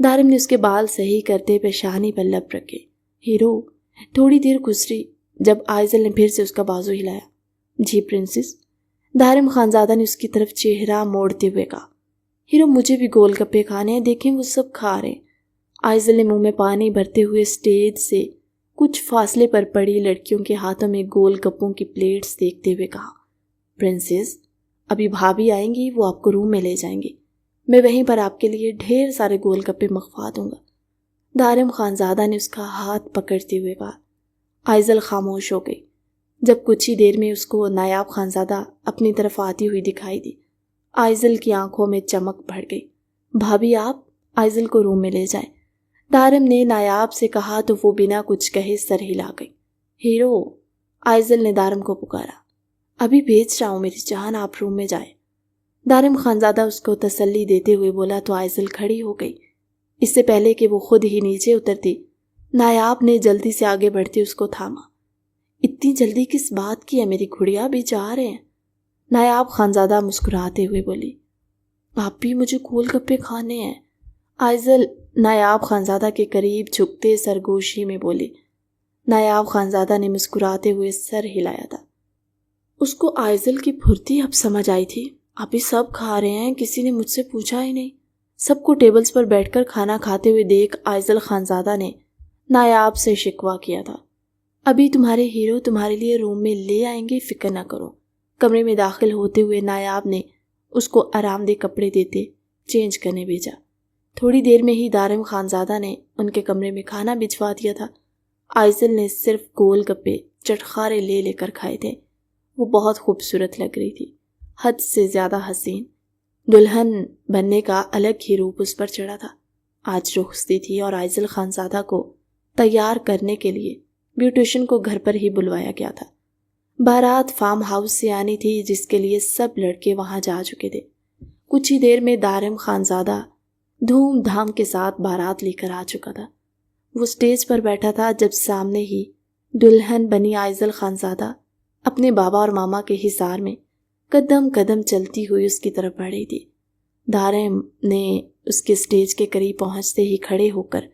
دارم نے اس کے بال صحیح کرتے پیشانی پر لب رکھے۔ ہیرو تھوڑی دیر گزری جب آئزل نے پھر سے اس کا بازو ہلایا۔ جی پرنسس، دارم خانزادہ نے اس کی طرف چہرہ موڑتے ہوئے کہا۔ ہیرو مجھے بھی گول گپے کھانے ہیں، دیکھیں وہ سب کھا رہے ہیں۔ آئزل نے منہ میں پانی بھرتے ہوئے اسٹیج سے کچھ فاصلے پر پڑی لڑکیوں کے ہاتھوں میں گول گپوں کی پلیٹس دیکھتے ہوئے کہا، پرنسس ابھی بھابھی آئیں گی، وہ آپ کو روم میں لے جائیں گے، میں وہیں پر آپ کے لیے ڈھیر سارے گول گپے منگوا دوں گا۔ دارم خانزادہ نے اس کا ہاتھ پکڑتے ہوئے کہا۔ آئزل خاموش ہو گئی۔ جب کچھ ہی دیر میں اس کو نایاب خانزادہ اپنی طرف آتی ہوئی دکھائی دی، آئزل کی آنکھوں میں چمک بڑھ گئی۔ بھابھی آپ آئزل کو روم میں لے جائیں، دارم نے نایاب سے کہا تو وہ بنا کچھ کہے سر ہلا گئی۔ ہیرو، آئزل نے دارم کو پکارا۔ ابھی بھیج رہا ہوں میری جان، آپ روم میں جائیں۔ دارم خانزادہ اس کو تسلی دیتے ہوئے بولا تو آئزل کھڑی ہو گئی۔ اس سے پہلے کہ وہ خود ہی نیچے اترتی، نایاب نے جلدی سے آگے بڑھتے اس کو تھاما۔ اتنی جلدی کس بات کی ہے میری گھڑیا، بھی جا رہے ہیں؟ نایاب خانزادہ مسکراتے ہوئے بولی۔ آپ بھی مجھے گول گپے کھانے ہیں؟ آئزل نایاب خانزادہ کے قریب جھکتے سرگوشی میں بولی۔ نایاب خانزادہ نے مسکراتے ہوئے سر ہلایا تھا۔ اس کو آئزل کی پھرتی اب سمجھ آئی تھی۔ ابھی سب کھا رہے ہیں، کسی نے مجھ سے پوچھا ہی نہیں۔ سب کو ٹیبلز پر بیٹھ کر کھانا کھاتے ہوئے دیکھ آئزل خانزادہ نے نایاب سے شکوہ کیا تھا۔ ابھی تمہارے ہیرو تمہارے لیے روم میں لے آئیں گے، فکر نہ کرو۔ کمرے میں داخل ہوتے ہوئے نایاب نے اس کو آرام دہ کپڑے دیتے چینج کرنے بھیجا۔ تھوڑی دیر میں ہی دارم خانزادہ نے ان کے کمرے میں کھانا بھجوا دیا تھا۔ آئزل نے صرف گول گپے چٹخارے لے لے کر کھائے تھے۔ وہ بہت خوبصورت لگ رہی تھی، حد سے زیادہ حسین۔ دلہن بننے کا الگ ہی روپ اس پر چڑھا تھا۔ آج رخصتی تھی اور آئزل خانزادہ کو تیار کرنے کے لیے بیوٹیشن کو گھر پر ہی بلوایا گیا تھا۔ بارات فارم ہاؤس سے آنی تھی جس کے لیے سب لڑکے وہاں جا چکے تھے۔ کچھ ہی دیر میں دارم خانزادہ دھوم دھام کے ساتھ بارات لے کر آ چکا تھا۔ وہ سٹیج پر بیٹھا تھا جب سامنے ہی دلہن بنی آئزل خانزادہ اپنے بابا اور ماما کے حصار میں قدم قدم چلتی ہوئی اس کی طرف بڑھی تھی۔ دارم نے اس کے سٹیج کے قریب پہنچتے ہی کھڑے ہو کر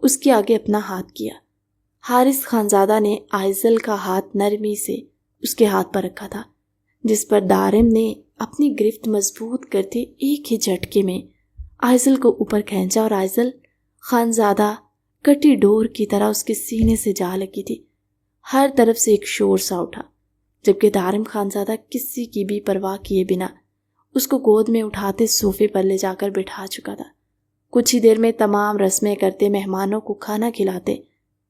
اس کے آگے اپنا ہاتھ کیا۔ حارث خانزادہ نے آئزل کا ہاتھ نرمی سے اس کے ہاتھ پر رکھا تھا، جس پر دارم نے اپنی گرفت مضبوط کرتے ایک ہی جھٹکے میں آئزل کو اوپر کھینچا اور آئزل خانزادہ کٹی ڈور کی طرح اس کے سینے سے جا لگی تھی۔ ہر طرف سے ایک شور سا اٹھا، جبکہ دارم خانزادہ کسی کی بھی پرواہ کیے بنا اس کو گود میں اٹھاتے صوفے پر لے جا کر بٹھا چکا تھا۔ کچھ ہی دیر میں تمام رسمیں کرتے مہمانوں کو کھانا کھلاتے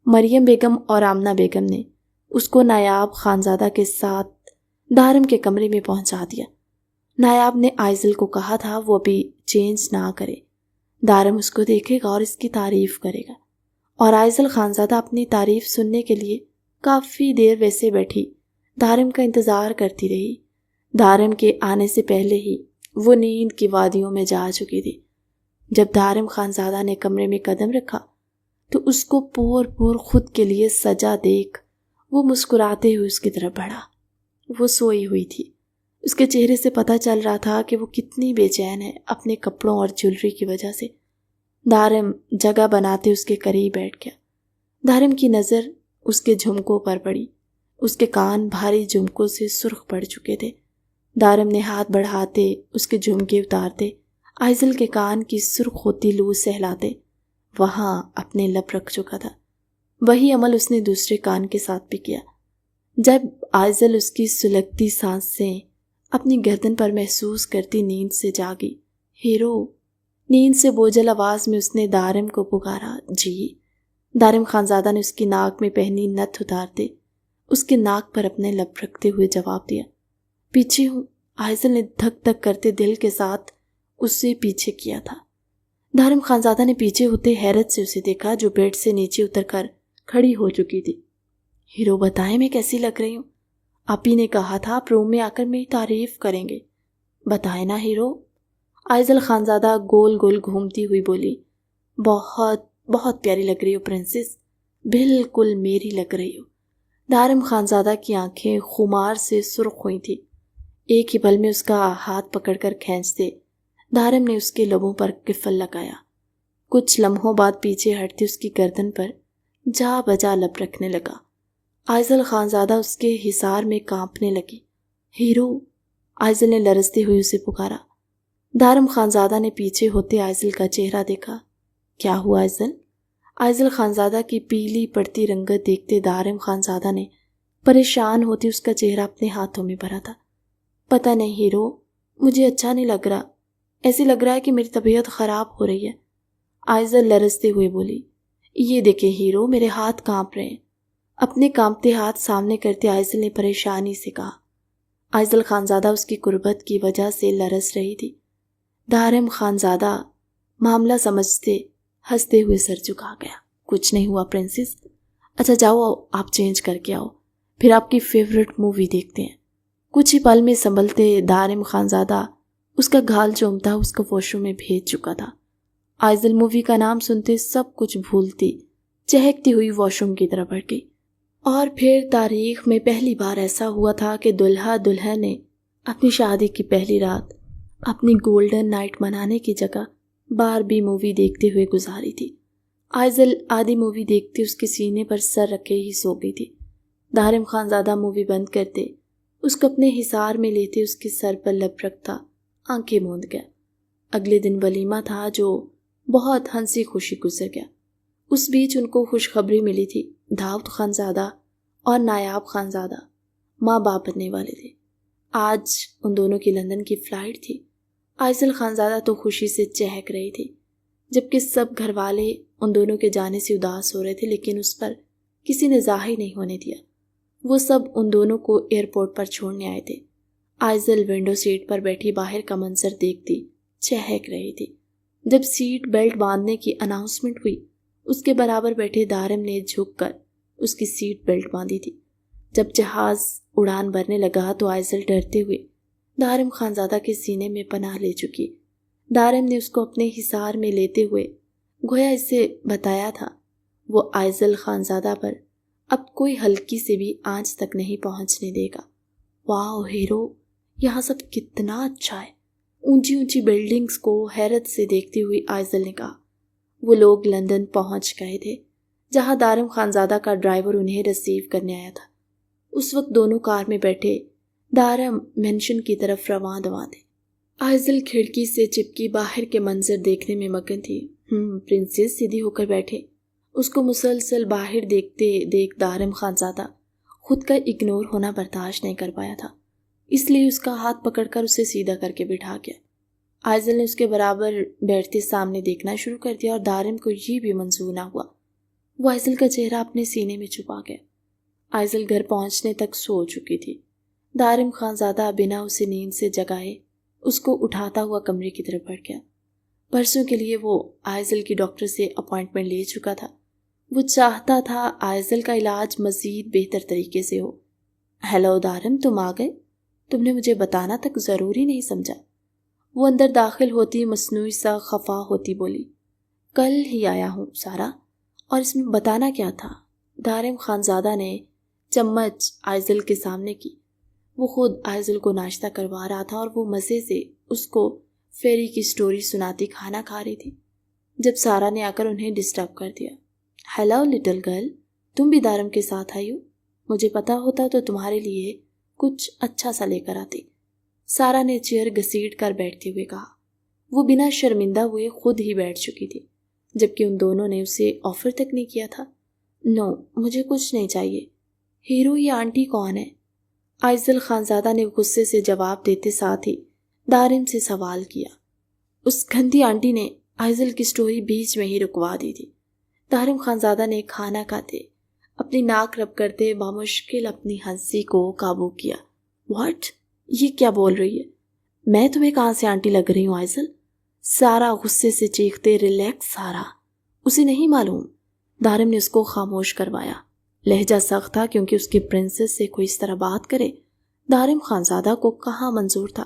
مریم بیگم اور آمنہ بیگم نے اس کو نایاب خانزادہ کے ساتھ دارم کے کمرے میں پہنچا دیا۔ نایاب نے آئزل کو کہا تھا وہ ابھی چینج نہ کرے، دارم اس کو دیکھے گا اور اس کی تعریف کرے گا، اور آئزل خانزادہ اپنی تعریف سننے کے لیے کافی دیر ویسے بیٹھی دارم کا انتظار کرتی رہی۔ دارم کے آنے سے پہلے ہی وہ نیند کی وادیوں میں جا چکی تھی۔ جب دارم خانزادہ نے کمرے میں قدم رکھا تو اس کو پور پور خود کے لیے سجا دیکھ وہ مسکراتے ہوئے اس کی طرف بڑھا۔ وہ سوئی ہوئی تھی۔ اس کے چہرے سے پتہ چل رہا تھا کہ وہ کتنی بے چین ہے اپنے کپڑوں اور جولری کی وجہ سے۔ دارم جگہ بناتے اس کے قریب بیٹھ گیا۔ دارم کی نظر اس کے جھمکوں پر پڑی۔ اس کے کان بھاری جھمکوں سے سرخ پڑ چکے تھے۔ دارم نے ہاتھ بڑھاتے اس کے جھمکے اتارتے آئزل کے کان کی سرخ ہوتی لو سہلاتے وہاں اپنے لب رکھ چکا تھا۔ وہی عمل اس نے دوسرے کان کے ساتھ بھی کیا۔ جب آئزل اس کی سلگتی سانسیں اپنی گردن پر محسوس کرتی نیند سے جاگی، ہیرو، نیند سے بوجھل آواز میں اس نے دارم کو پکارا۔ جی۔ دارم خانزادہ نے اس کی ناک میں پہنی نتھ اتارتے اس کے ناک پر اپنے لب رکھتے ہوئے جواب دیا۔ پیچھے ہوں۔ آئزل نے دھک دھک کرتے دل کے ساتھ اسے پیچھے کیا تھا۔ دارم خانزادہ نے پیچھے ہوتے حیرت سے اسے دیکھا جو بیڈ سے نیچے اتر کر کھڑی ہو چکی تھی۔ ہیرو بتائیں میں کیسی لگ رہی ہوں؟ آپ ہی نے کہا تھا آپ روم میں آ کر میری تعریف کریں گے، بتائیں نا ہیرو۔ آئزل خانزادہ گول گول گھومتی ہوئی بولی، بہت بہت پیاری لگ رہی ہو پرنسس، بالکل میری لگ رہی ہو۔ دارم خانزادہ کی آنکھیں خمار سے سرخ ہوئی تھی۔ ایک ہی پل میں اس کا ہاتھ پکڑ کر کھینچتے دارم نے اس کے لبوں پر قفل لگایا۔ کچھ لمحوں بعد پیچھے ہٹتے اس کی گردن پر جا بجا لب رکھنے لگا۔ آئزل خانزادہ اس کے حصار میں کانپنے لگی۔ ہیرو، آئزل نے لرزتے ہوئے اسے پکارا۔ دارم خانزادہ نے پیچھے ہوتے آئزل کا چہرہ دیکھا۔ کیا ہوا آئزل؟ آئزل خانزادہ کی پیلی پڑتی رنگت دیکھتے دارم خانزادہ نے پریشان ہوتی اس کا چہرہ اپنے ہاتھوں میں بھرا تھا۔ پتہ نہیں ہیرو، مجھے اچھا نہیں لگ رہا، ایسے لگ رہا ہے کہ میری طبیعت خراب ہو رہی ہے، آئزل لرزتے ہوئے بولی۔ یہ دیکھیں ہیرو، میرے ہاتھ کانپ رہے ہیں۔ اپنے کانپتے ہاتھ سامنے کرتے آئزل نے پریشانی سے کہا۔ آئزل خانزادہ اس کی قربت کی وجہ سے لرز رہی تھی۔ دارم خانزادہ معاملہ سمجھتے ہنستے ہوئے سر جھکا گیا۔ کچھ نہیں ہوا پرنسس، اچھا جاؤ آپ چینج کر کے آؤ، پھر آپ کی فیورٹ مووی دیکھتے ہیں۔ کچھ ہی پل میں سنبھلتے دارم خانزادہ اس کا گھال چومتا اس کو واش روم میں بھیج چکا تھا۔ آئزل مووی کا نام سنتے سب کچھ بھولتی چہکتی ہوئی واش روم کی طرف بڑھ گئی۔ اور پھر تاریخ میں پہلی بار ایسا ہوا تھا کہ دلہا دلہن نے اپنی شادی کی پہلی رات اپنی گولڈن نائٹ منانے کی جگہ باربی مووی دیکھتے ہوئے گزاری تھی۔ آئزل آدھی مووی دیکھتے اس کے سینے پر سر رکھے ہی سو گئی تھی۔ دارم خانزادہ مووی بند کرتے اس کو اپنے حصار میں لیتے اس کے سر پر لب رکھتا آنکھیں موند گیا۔ اگلے دن ولیمہ تھا جو بہت ہنسی خوشی گزر گیا۔ اس بیچ ان کو خوشخبری ملی تھی، داؤد خانزادہ اور نایاب خانزادہ ماں باپ بننے والے تھے۔ آج ان دونوں کی لندن کی فلائٹ تھی۔ آئزل خانزادہ تو خوشی سے چہک رہی تھی، جبکہ سب گھر والے ان دونوں کے جانے سے اداس ہو رہے تھے، لیکن اس پر کسی نے ظاہر نہیں ہونے دیا۔ وہ سب ان دونوں کو ایئرپورٹ پر چھوڑنے آئے تھے۔ آئزل ونڈو سیٹ پر بیٹھی باہر کا منظر دیکھتی چہک رہی تھی۔ جب سیٹ بیلٹ باندھنے کی اناؤنسمنٹ ہوئی، اس کے برابر بیٹھے دارم نے جھک کر اس کی سیٹ بیلٹ باندھی تھی۔ جب جہاز اڑان بھرنے لگا تو آئزل ڈرتے ہوئے دارم خانزادہ کے سینے میں پناہ لے چکی۔ دارم نے اس کو اپنے حصار میں لیتے ہوئے گویا اسے بتایا تھا وہ آئزل خانزادہ پر اب کوئی ہلکی سے بھی آنچ تک نہیں پہنچنے دے گا۔ واو ہیرو، یہاں سب کتنا اچھا ہے، اونچی اونچی بلڈنگز کو حیرت سے دیکھتی ہوئی آئزل نے کہا۔ وہ لوگ لندن پہنچ گئے تھے جہاں دارم خانزادہ کا ڈرائیور انہیں ریسیو کرنے آیا تھا۔ اس وقت دونوں کار میں بیٹھے دارم مینشن کی طرف رواں دواں تھے۔ آئزل کھڑکی سے چپکی باہر کے منظر دیکھنے میں مگن تھی۔ پرنسس سیدھی ہو کر بیٹھے۔ اس کو مسلسل باہر دیکھتے دیکھ دارم خانزادہ خود کا اگنور ہونا برداشت نہیں کر پایا تھا، اس لیے اس کا ہاتھ پکڑ کر اسے سیدھا کر کے بٹھا گیا۔ آئزل نے اس کے برابر بیٹھتے سامنے دیکھنا شروع کر دیا اور دارم کو یہ بھی منظور نہ ہوا۔ وہ آئزل کا چہرہ اپنے سینے میں چھپا گیا۔ آئزل گھر پہنچنے تک سو چکی تھی۔ دارم خانزادہ بنا اسے نیند سے جگائے اس کو اٹھاتا ہوا کمرے کی طرف بڑھ گیا۔ پرسوں کے لیے وہ آئزل کی ڈاکٹر سے اپائنٹمنٹ لے چکا تھا۔ وہ چاہتا تھا آئزل کا علاج مزید بہتر طریقے سے ہو۔ ہیلو دارم، تم آ گئے؟ تم نے مجھے بتانا تک ضروری نہیں سمجھا؟ وہ اندر داخل ہوتی مصنوعی سا خفا ہوتی بولی۔ کل ہی آیا ہوں سارا، اور اس میں بتانا کیا تھا؟ دارم خانزادہ نے چمچ آئزل کے سامنے کی۔ وہ خود آئزل کو ناشتہ کروا رہا تھا اور وہ مزے سے اس کو فیری کی سٹوری سناتی کھانا کھا رہی تھی جب سارا نے آ کر انہیں ڈسٹرب کر دیا۔ ہیلو لٹل گرل، تم بھی دارم کے ساتھ آئی ہو؟ مجھے پتا ہوتا تو تمہارے لیے کچھ اچھا سا لے کر آتی، سارا نے چیئر گھسیٹ کر بیٹھتے ہوئے کہا۔ وہ بنا شرمندہ ہوئے خود ہی بیٹھ چکی تھی، جبکہ ان دونوں نے اسے آفر تک نہیں کیا تھا۔ نو، مجھے کچھ نہیں چاہیے۔ ہیرو، یہ آنٹی کون ہے؟ آئزل خانزادہ نے غصے سے جواب دیتے ساتھ ہی دارم سے سوال کیا۔ اس گندی آنٹی نے آئزل کی سٹوری بیچ میں ہی رکوا دی تھی۔ دارم خانزادہ نے کھانا کھاتے اپنی ناک رب کرتے بامشکل اپنی ہنسی کو قابو کیا۔ واٹ؟ یہ کیا بول رہی ہے؟ میں تمہیں کہاں سے آنٹی لگ رہی ہوں آئزل؟ سارا غصے سے چیختے۔ ریلیکس سارا، اسے نہیں معلوم، دارم نے اس کو خاموش کروایا۔ لہجہ سخت تھا کیونکہ اس کے پرنسس سے کوئی اس طرح بات کرے دارم خانزادہ کو کہاں منظور تھا۔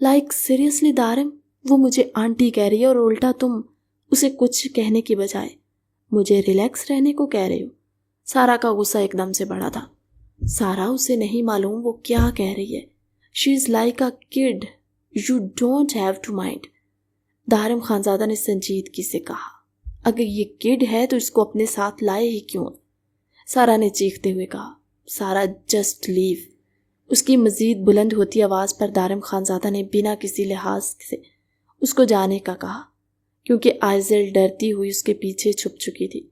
لائک سیریسلی دارم، وہ مجھے آنٹی کہہ رہی ہے اور الٹا تم اسے کچھ کہنے کی بجائے مجھے ریلیکس رہنے کو کہہ رہے ہو۔ سارا کا غصہ ایک دم سے بڑھا تھا۔ سارا، اسے نہیں معلوم وہ کیا کہہ رہی ہے۔ She is like a kid, you don't have to mind. Daram Khanzada نے سنجیدگی سے کہا، اگر یہ کڈ ہے تو اس کو اپنے ساتھ لائے ہی کیوں؟ سارا نے چیختے ہوئے کہا، سارا جسٹ لیو۔ اس کی مزید بلند ہوتی آواز پر دارم خانزادہ نے بنا کسی لحاظ سے اس کو جانے کا کہا، کیونکہ آئزل ڈرتی ہوئی اس کے پیچھے چھپ چکی تھی۔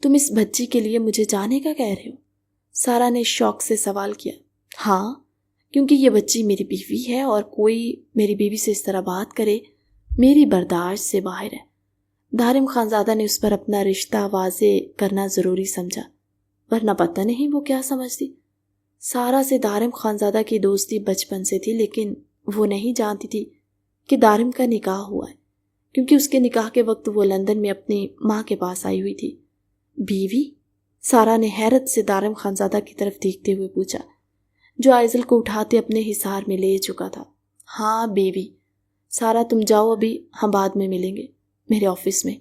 تم اس بچی کے لیے مجھے جانے کا کہہ رہے ہو؟ سارا نے شوق سے سوال کیا۔ ہاں، کیونکہ یہ بچی میری بیوی ہے اور کوئی میری بیوی سے اس طرح بات کرے میری برداشت سے باہر ہے۔ دارم خانزادہ نے اس پر اپنا رشتہ واضح کرنا ضروری سمجھا، ورنہ پتہ نہیں وہ کیا سمجھتی۔ سارا سے دارم خانزادہ کی دوستی بچپن سے تھی، لیکن وہ نہیں جانتی تھی کہ دارم کا نکاح ہوا ہے، کیونکہ اس کے نکاح کے وقت وہ لندن میں اپنی ماں کے پاس آئی ہوئی تھی۔ بیوی؟ سارا نے حیرت سے دارم خانزادہ کی طرف دیکھتے ہوئے پوچھا، جو آئزل کو اٹھاتے اپنے حصار میں لے چکا تھا۔ ہاں بیوی۔ سارا، تم جاؤ، ابھی ہم بعد میں ملیں گے میرے آفس میں۔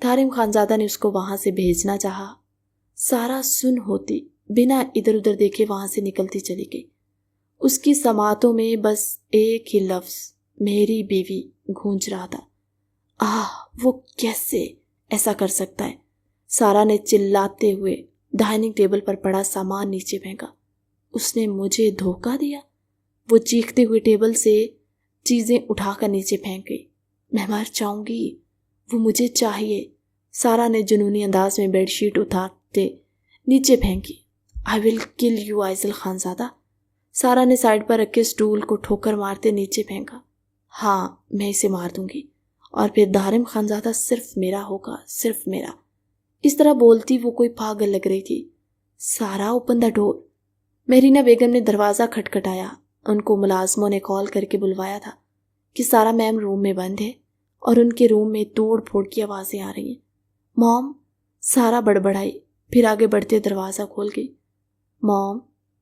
دارم خانزادہ نے اس کو وہاں سے بھیجنا چاہا۔ سارا سن ہوتی بنا ادھر ادھر دیکھے وہاں سے نکلتی چلی گئی۔ اس کی سماعتوں میں بس ایک ہی لفظ میری بیوی گونج رہا تھا۔ وہ کیسے ایسا کر سکتا ہے؟ سارا نے چلاتے ہوئے ڈائننگ ٹیبل پر پڑا سامان نیچے پھینکا۔ اس نے مجھے دھوکہ دیا؟ وہ چیختے ہوئے ٹیبل سے چیزیں اٹھا کر نیچے پھینک گئی۔ میں مر جاؤں گی، وہ مجھے چاہیے۔ سارا نے جنونی انداز میں بیڈ شیٹ اٹھاتے نیچے پھینکی۔ I will kill you Aizal Khanzada. سارا نے سائڈ پر رکھے سٹول کو ٹھوکر مارتے نیچے پھینکا۔ ہاں، میں اسے مار دوں گی اور پھر دارم خانزادہ صرف میرا ہوگا، صرف میرا۔ اس طرح بولتی وہ کوئی پاگل لگ رہی تھی۔ سارا، اوپن دا ڈور۔ مہرینہ بیگم نے دروازہ کھٹکھٹایا۔ ان کو ملازموں نے کال کر کے بلوایا تھا کہ سارا میم روم میں بند ہے اور ان کے روم میں توڑ پھوڑ کی آوازیں آ رہی ہیں۔ موم، سارا بڑبڑائی، پھر آگے بڑھتے دروازہ کھول گئی۔ موم،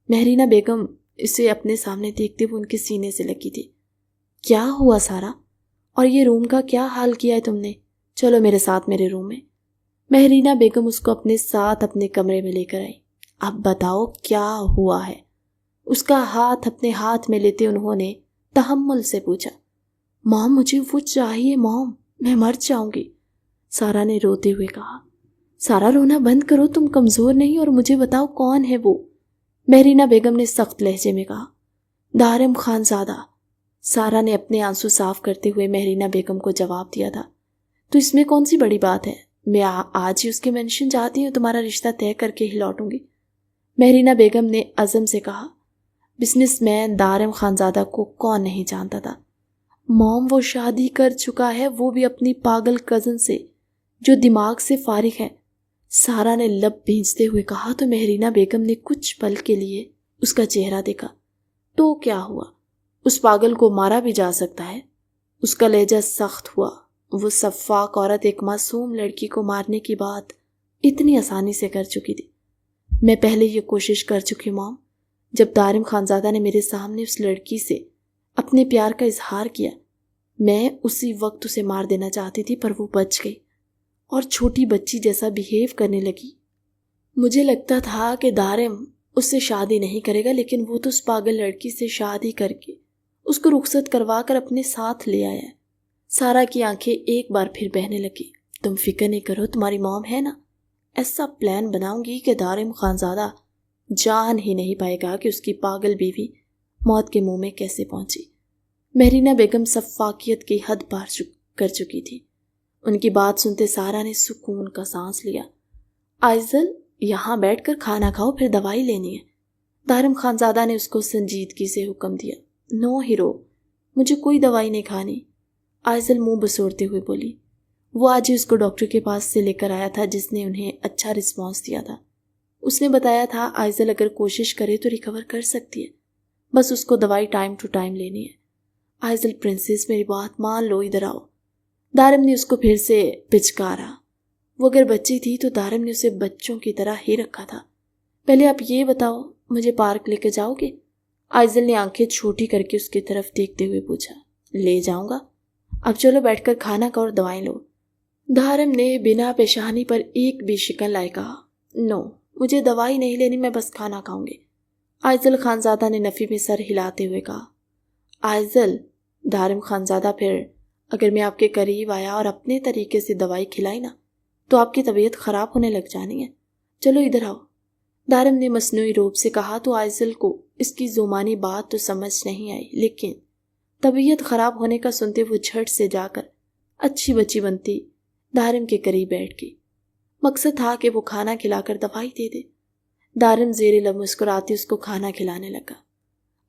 مہرینہ بیگم اسے اپنے سامنے دیکھتے وہ ان کے سینے سے لگی تھی۔ کیا ہوا سارا؟ اور یہ روم کا کیا حال کیا ہے تم نے؟ چلو میرے ساتھ میرے روم میں۔ مہرینہ بیگم اس کو اپنے ساتھ اپنے کمرے میں لے کر آئی۔ اب بتاؤ کیا ہوا ہے؟ اس کا ہاتھ اپنے ہاتھ میں لیتے انہوں نے تحمل سے پوچھا۔ موم، مجھے وہ چاہیے موم، میں مر جاؤں گی، سارا نے روتے ہوئے کہا۔ سارا، رونا بند کرو، تم کمزور نہیں، اور مجھے بتاؤ کون ہے وہ؟ مہرینہ بیگم نے سخت لہجے میں کہا۔ دارم خانزادہ۔ سارا نے اپنے آنسو صاف کرتے ہوئے مہرینہ بیگم کو جواب دیا تھا۔ تو اس میں کون سی بڑی بات ہے؟ میں آج ہی اس کے مینشن جاتی ہوں، تمہارا رشتہ طے کر کے ہی لوٹوں گی، مہرینہ بیگم نے عزم سے کہا۔ بزنس مین دارم خانزادہ کو کون نہیں جانتا تھا؟ موم، وہ شادی کر چکا ہے، وہ بھی اپنی پاگل کزن سے جو دماغ سے فارغ ہے، سارا نے لب بھینچتے ہوئے کہا۔ تو مہرینہ بیگم نے کچھ پل کے لیے اس کا چہرہ دیکھا۔ تو کیا ہوا؟ اس پاگل کو مارا بھی جا سکتا ہے؟ اس کا لہجہ سخت ہوا۔ وہ سفاک عورت ایک معصوم لڑکی کو مارنے کی بات اتنی آسانی سے کر چکی تھی۔ میں پہلے یہ کوشش کر چکی موم، جب دارم خانزادہ نے میرے سامنے اس لڑکی سے اپنے پیار کا اظہار کیا، میں اسی وقت اسے مار دینا چاہتی تھی، پر وہ بچ گئی اور چھوٹی بچی جیسا بیہیو کرنے لگی۔ مجھے لگتا تھا کہ دارم اس سے شادی نہیں کرے گا، لیکن وہ تو اس پاگل لڑکی سے شادی کر کے اس کو رخصت کروا کر اپنے ساتھ لے آیا ہے۔ سارا کی آنکھیں ایک بار پھر بہنے لگی۔ تم فکر نہیں کرو، تمہاری موم ہے نا، ایسا پلان بناؤں گی کہ دارم خانزادہ جان ہی نہیں پائے گا کہ اس کی پاگل بیوی موت کے منہ میں کیسے پہنچی۔ مہرینہ بیگم سفاکیت کی حد پار کر چکی تھی۔ ان کی بات سنتے سارا نے سکون کا سانس لیا۔ آئزل، یہاں بیٹھ کر کھانا کھاؤ، پھر دوائی لینی ہے، دارم خانزادہ نے اس کو سنجیدگی سے حکم دیا۔ نو ہیرو، مجھے کوئی دوائی نہیں کھانی، آئزل منہ بسوڑتے ہوئے بولی۔ وہ آج ہی اس کو ڈاکٹر کے پاس سے لے کر آیا تھا، جس نے انہیں اچھا رسپانس دیا تھا۔ اس نے بتایا تھا آئزل اگر کوشش کرے تو ریکور کر سکتی ہے، بس اس کو دوائی ٹائم ٹو ٹائم لینی ہے۔ آئزل پرنسس، میری بات مان لو، ادھر آؤ۔ دارم نے اس کو پھر سے پچکارا۔ وہ اگر بچی تھی تو دارم نے اسے بچوں کی طرح ہی رکھا تھا۔ پہلے آپ یہ بتاؤ، مجھے پارک لے کے جاؤ گے؟ آئزل نے آنکھیں چھوٹی کر کے اس کی طرف دیکھتے ہوئے پوچھا۔ لے جاؤں گا، اب چلو بیٹھ کر کھانا کھاؤ اور دوائیں لو۔ دارم نے بنا پیشانی پر ایک بھی شکن لائے کہا۔ نو، مجھے دوائی نہیں لینی، میں بس کھانا کھاؤں گی۔ آئزل خانزادہ نے نفی میں سر ہلاتے ہوئے کہا۔ آئزل، دارم خانزادہ، پھر اگر میں آپ کے قریب آیا اور اپنے طریقے سے دوائی کھلائی نا تو آپ کی طبیعت خراب ہونے لگ جانی ہے۔ چلو ادھر آؤ، دارم نے مصنوعی روپ سے کہا تو آئزل کو اس کی زمانی بات تو سمجھ نہیں آئی، لیکن طبیعت خراب ہونے کا سنتے وہ جھٹ سے جا کر اچھی بچی بنتی دارم کے قریب بیٹھ گئی۔ مقصد تھا کہ وہ کھانا کھلا کر دوائی دے دے۔ دارم زیر لب مسکراتی اس کو کھانا کھلانے لگا۔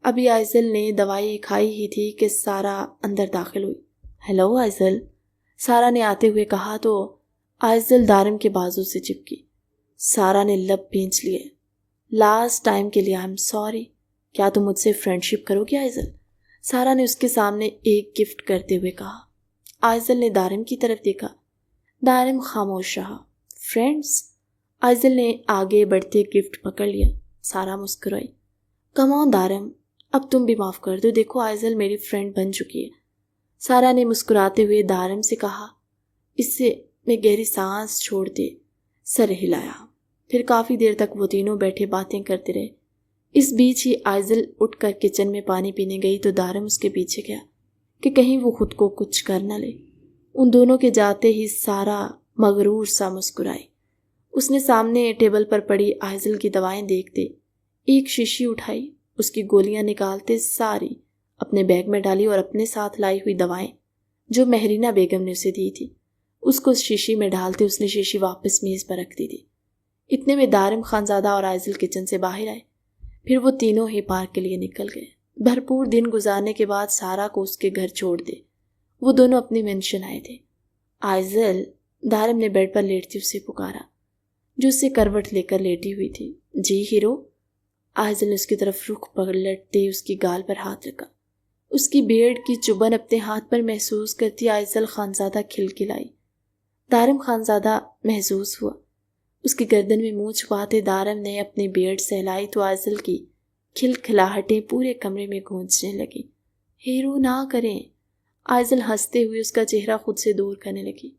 ابھی آئزل نے دوائی کھائی ہی تھی کہ سارا اندر داخل ہوئی۔ ہیلو آئزل، سارا نے آتے ہوئے کہا تو آئزل دارم کے بازو سے چپکی۔ سارا نے لب بھینچ لیے۔ لاسٹ ٹائم کے لیے I'm sorry، کیا تم مجھ سے فرینڈشپ کرو گی آئزل؟ سارا نے اس کے سامنے ایک گفٹ کرتے ہوئے کہا۔ آئزل نے دارم کی طرف دیکھا۔ دارم خاموش رہا۔ فرینڈس؟ آئزل نے آگے بڑھتے گفٹ پکڑ لیا۔ سارا مسکرائی۔ کم آن دارم، اب تم بھی معاف کر دو، دیکھو آئزل میری فرینڈ بن چکی ہے۔ سارا نے مسکراتے ہوئے دارم سے کہا۔ اس سے میں گہری سانس چھوڑتے سر ہلایا۔ پھر کافی دیر تک وہ تینوں بیٹھے باتیں کرتے رہے۔ اس بیچ ہی آئزل اٹھ کر کچن میں پانی پینے گئی تو دارم اس کے پیچھے گیا کہ کہیں وہ خود کو کچھ کر نہ لے۔ ان دونوں کے جاتے ہی سارا مغرور سا مسکرائی۔ اس نے سامنے ٹیبل پر پڑی آئزل کی دوائیں دیکھتے ایک شیشی اٹھائی، اس کی گولیاں نکالتے ساری اپنے بیگ میں ڈالی اور اپنے ساتھ لائی ہوئی دوائیں جو مہرینہ بیگم نے اسے دی تھی اس کو اس شیشی میں ڈالتے اس نے شیشی واپس میز پر رکھ دی تھی۔ اتنے میں دارم خانزادہ اور آئزل کچن سے باہر آئے۔ پھر وہ تینوں ہی پارک کے لیے نکل گئے۔ بھرپور دن گزارنے کے بعد سارا کو اس کے گھر چھوڑ دے وہ دونوں اپنی مینشن آئے تھے۔ آئزل، دارم نے بیڈ پر لیٹتی اسے پکارا جو اسے کروٹ لے کر لیٹی ہوئی تھی۔ جی ہیرو؟ آئزل نے اس کی طرف رخ پلٹتے اس کی گال پر ہاتھ رکھا۔ اس کی بیڑ کی چبھن اپنے ہاتھ پر محسوس کرتی آئزل خانزادہ کھلکھلائی۔ دارم خانزادہ محظوظ ہوا۔ اس کی گردن میں منہ چھپاتے دارم نے اپنی بیڑ سہلائی تو آئزل کی کھلکھلاہٹیں پورے کمرے میں گونجنے لگی۔ ہیرو نہ کریں، آئزل ہنستے ہوئے اس کا چہرہ خود سے دور کرنے لگی۔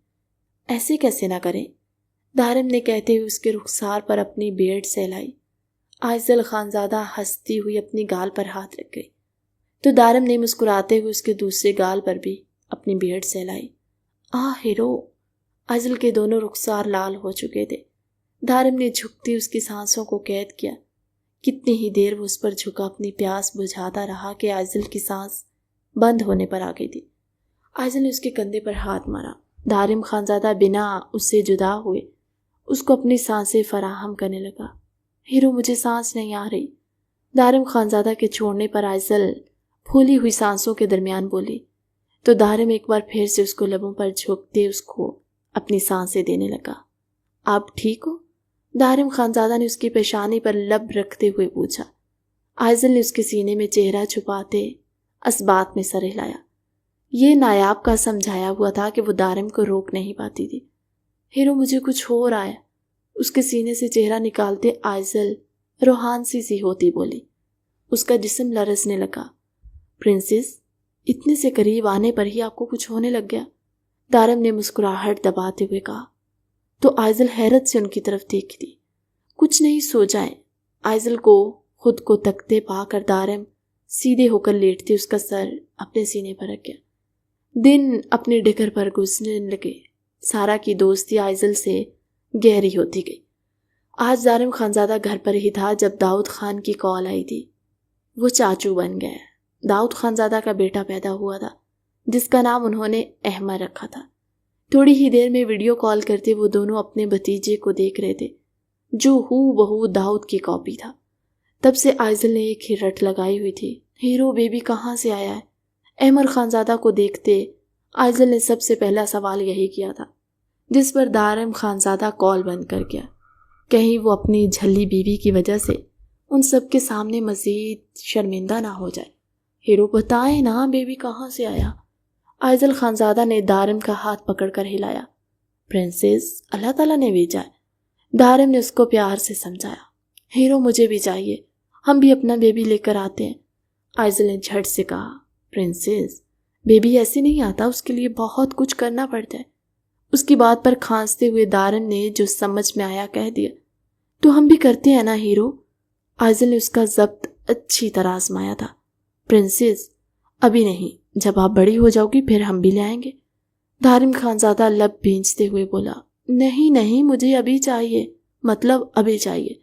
ایسے کیسے نہ کریں، دارم نے کہتے ہوئے اس کے رخسار پر اپنی بیڑ سہلائی۔ آئزل خانزادہ ہنستی ہوئی اپنی گال پر ہاتھ رکھ گئی تو دارم نے مسکراتے ہوئے اس کے دوسرے گال پر بھی اپنی بیڑ سہلائی۔ ہیرو! آئزل کے دونوں رخسار لال ہو چکے تھے۔ دارم نے جھکتی اس کی سانسوں کو قید کیا۔ کتنی ہی دیر وہ اس پر جھکا اپنی پیاس بجھاتا رہا کہ آئزل کی سانس بند ہونے پر آ گئی تھی۔ آئزل نے اس کے کندھے پر ہاتھ مارا۔ دارم خانزادہ بنا اس سے جدا ہوئے اس کو اپنی سانسیں فراہم کرنے لگا۔ ہیرو، مجھے سانس نہیں آ رہی۔ دارم خانزادہ کے چھوڑنے پر آئزل پھولی ہوئی سانسوں کے درمیان بولی تو دارم ایک بار پھر سے اس کو لبوں پر جھکتے اس کو اپنی سانسیں دینے لگا۔ آپ ٹھیک ہو؟ دارم خانزادہ نے اس کی پیشانی پر لب رکھتے ہوئے پوچھا۔ آئزل نے اس کے سینے میں چہرہ چھپاتے اسبات میں سر ہلایا۔ یہ نایاب کا سمجھایا ہوا تھا کہ وہ دارم کو روک نہیں پاتی تھی۔ ہیرو، مجھے کچھ ہو رہا ہے۔ اس کے سینے سے چہرہ نکالتے آئزل روحان سی ہوتی بولی۔ اس کا جسم لرزنے لگا۔ پرنسس، اتنے سے قریب آنے پر ہی آپ کو کچھ ہونے لگ گیا؟ دارم نے مسکراہٹ دباتے ہوئے کہا تو آئزل حیرت سے ان کی طرف دیکھتی۔ کچھ نہیں، سو جائیں۔ آئزل کو خود کو تکتے پا کر دارم سیدھے ہو کر لیٹتے اس کا سر اپنے سینے پر رکھ گیا۔ دن اپنے ڈگر پر گزرنے لگے۔ سارا کی دوستی آئزل سے گہری ہوتی گئی۔ آج دارم خانزادہ گھر پر ہی تھا جب داؤد خان کی کال آئی تھی۔ وہ چاچو بن گئے۔ داؤد خانزادہ کا بیٹا پیدا ہوا تھا جس کا نام انہوں نے احمد رکھا تھا۔ تھوڑی ہی دیر میں ویڈیو کال کرتے وہ دونوں اپنے بھتیجے کو دیکھ رہے تھے جو ہو بہو داؤد کی کاپی تھا۔ تب سے آئزل نے ایک ہی رٹ لگائی ہوئی تھی، ہیرو بیبی کہاں سے آیا ہے؟ احمد خانزادہ کو دیکھتے آئزل نے سب سے پہلا سوال یہی کیا تھا، جس پر دارم خانزادہ کال بند کر گیا۔ کہیں وہ اپنی جھلی بیوی کی وجہ سے ان سب کے سامنے مزید شرمندہ نہ ہو جائے۔ ہیرو بتائیں نا بیبی کہاں سے آیا؟ آئزل خانزادہ نے دارم کا ہاتھ پکڑ کر ہلایا۔ پرنسس اللہ تعالیٰ نے بھیجا ہے، دارم نے اس کو پیار سے سمجھایا۔ ہیرو مجھے بھی چاہیے، ہم بھی اپنا بیبی لے کر آتے ہیں۔ آئزل نے جھٹ سے کہا، پرنسس بیبی ایسے نہیں آتا، اس کے لیے بہت کچھ کرنا پڑتا ہے۔ اس کی بات پر کھانستے ہوئے دارن نے جو سمجھ میں آیا کہہ دیا، تو ہم بھی کرتے ہیں نا ہیرو۔ آئزل نے اس کا ضبط اچھی طرح آزمایا تھا۔ پرنسس ابھی نہیں، جب آپ بڑی ہو جاؤ گی پھر ہم بھی لے آئیں گے۔ دارم خانزادہ لب بھینچتے ہوئے بولا، نہیں نہیں، مجھے ابھی چاہیے، مطلب ابھی چاہیے۔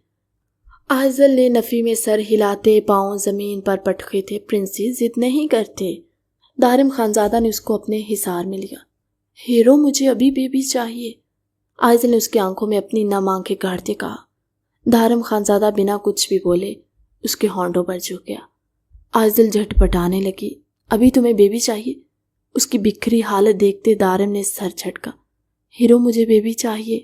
آئزل نے نفی میں سر ہلاتے پاؤں زمین پر پٹکے تھے۔ پرنسس ضد نہیں کرتے۔ دارم خانزادہ نے اس کو اپنے حصار میں لیا۔ ہیرو مجھے ابھی بیبی چاہیے۔ آئزل نے اس کی آنکھوں میں اپنی نم آنکھیں گاڑتے کہا۔ دارم خانزادہ بنا کچھ بھی بولے اس کے ہونٹوں پر جھک گیا۔ آئزل جھٹ پٹانے لگی، ابھی تمہیں بیبی چاہیے؟ اس کی بکھری حالت دیکھتے دارم نے سر جھٹکا۔ ہیرو مجھے بیبی چاہیے۔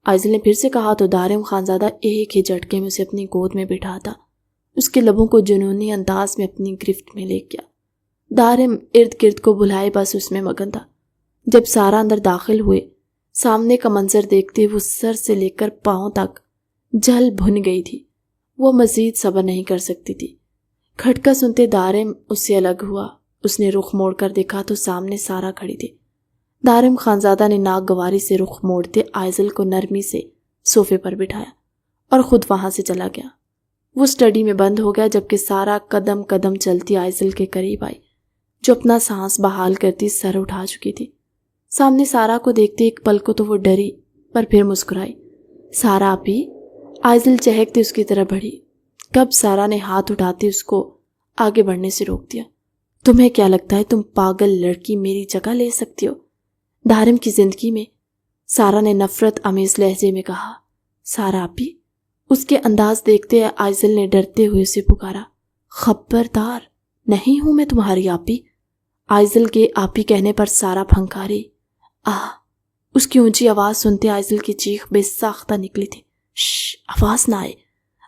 آئزل نے پھر سے کہا تو دارم خانزادہ ایک ہی جھٹکے میں اسے اپنی گود میں بٹھاتا اس کے لبوں کو جنونی انداز میں اپنی گرفت میں لے گیا۔ دارم ارد گرد کو بلائے بس اس میں مگن تھا۔ جب سارا اندر داخل ہوئے، سامنے کا منظر دیکھتے وہ سر سے لے کر پاؤں تک جل بھن گئی تھی۔ وہ مزید صبر نہیں کر سکتی تھی۔ کھٹکا سنتے دارم اس سے الگ ہوا۔ اس نے رخ موڑ کر دیکھا تو سامنے سارا کھڑی تھی۔ دارم خانزادہ نے ناگواری سے رخ موڑتے آئزل کو نرمی سے صوفے پر بٹھایا اور خود وہاں سے چلا گیا۔ وہ اسٹڈی میں بند ہو گیا جبکہ سارا قدم قدم چلتی آئزل کے قریب آئی، جو اپنا سانس بحال کرتی سر اٹھا چکی تھی۔ سامنے سارا کو دیکھتے ایک پل کو تو وہ ڈری پر پھر مسکرائی۔ سارا آپی، آئزل چہکتے اس کی طرف بڑھی۔ کب سارا نے ہاتھ اٹھاتے اس کو آگے بڑھنے سے روک دیا۔ تمہیں کیا لگتا ہے تم پاگل لڑکی میری جگہ لے سکتی ہو دارم کی زندگی میں؟ سارا نے نفرت آمیز لہجے میں کہا۔ سارا آپی، اس کے انداز دیکھتے آئزل نے ڈرتے ہوئے اسے پکارا۔ خبردار، نہیں ہوں میں تمہاری آپی۔ آئزل کے آپی کہنے پر سارا پھنکاری۔ آہ! اس کی اونچی آواز سنتے آئزل کی چیخ بے ساختہ نکلی تھی۔ شش! آواز نہ آئے،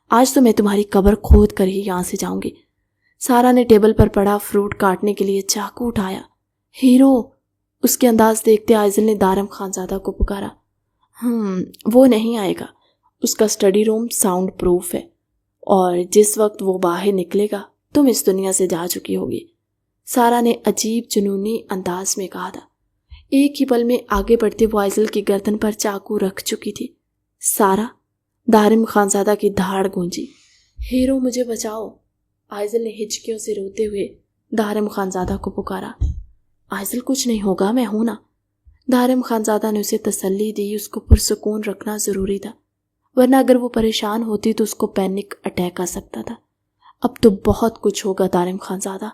آج تو میں تمہاری قبر کھود کر ہی یہاں سے جاؤں گی۔ سارا نے ٹیبل پر پڑا فروٹ کاٹنے کے لیے چاقو اٹھایا۔ ہیرو! اس کے انداز دیکھتے آئزل نے دارم خانزادہ کو پکارا۔ وہ نہیں آئے گا، اس کا اسٹڈی روم ساؤنڈ پروف ہے، اور جس وقت وہ باہر نکلے گا تم اس دنیا سے جا چکی ہوگی، سارا نے عجیب جنونی انداز میں کہا تھا۔ ایک ہی پل میں آگے بڑھتے وہ آئزل کی گردن پر چاقو رکھ چکی تھی۔ سارا! دارم خانزادہ کی دھاڑ گونجی۔ ہیرو مجھے بچاؤ! آئزل نے ہچکیوں سے روتے ہوئے دارم خانزادہ کو پکارا۔ آئزل کچھ نہیں ہوگا، میں ہوں نا۔ دارم خانزادہ نے اسے تسلی دی۔ اس کو پرسکون رکھنا ضروری تھا، ورنہ اگر وہ پریشان ہوتی تو اس کو پینک اٹیک آ سکتا تھا۔ اب تو بہت کچھ ہوگا دارم خانزادہ،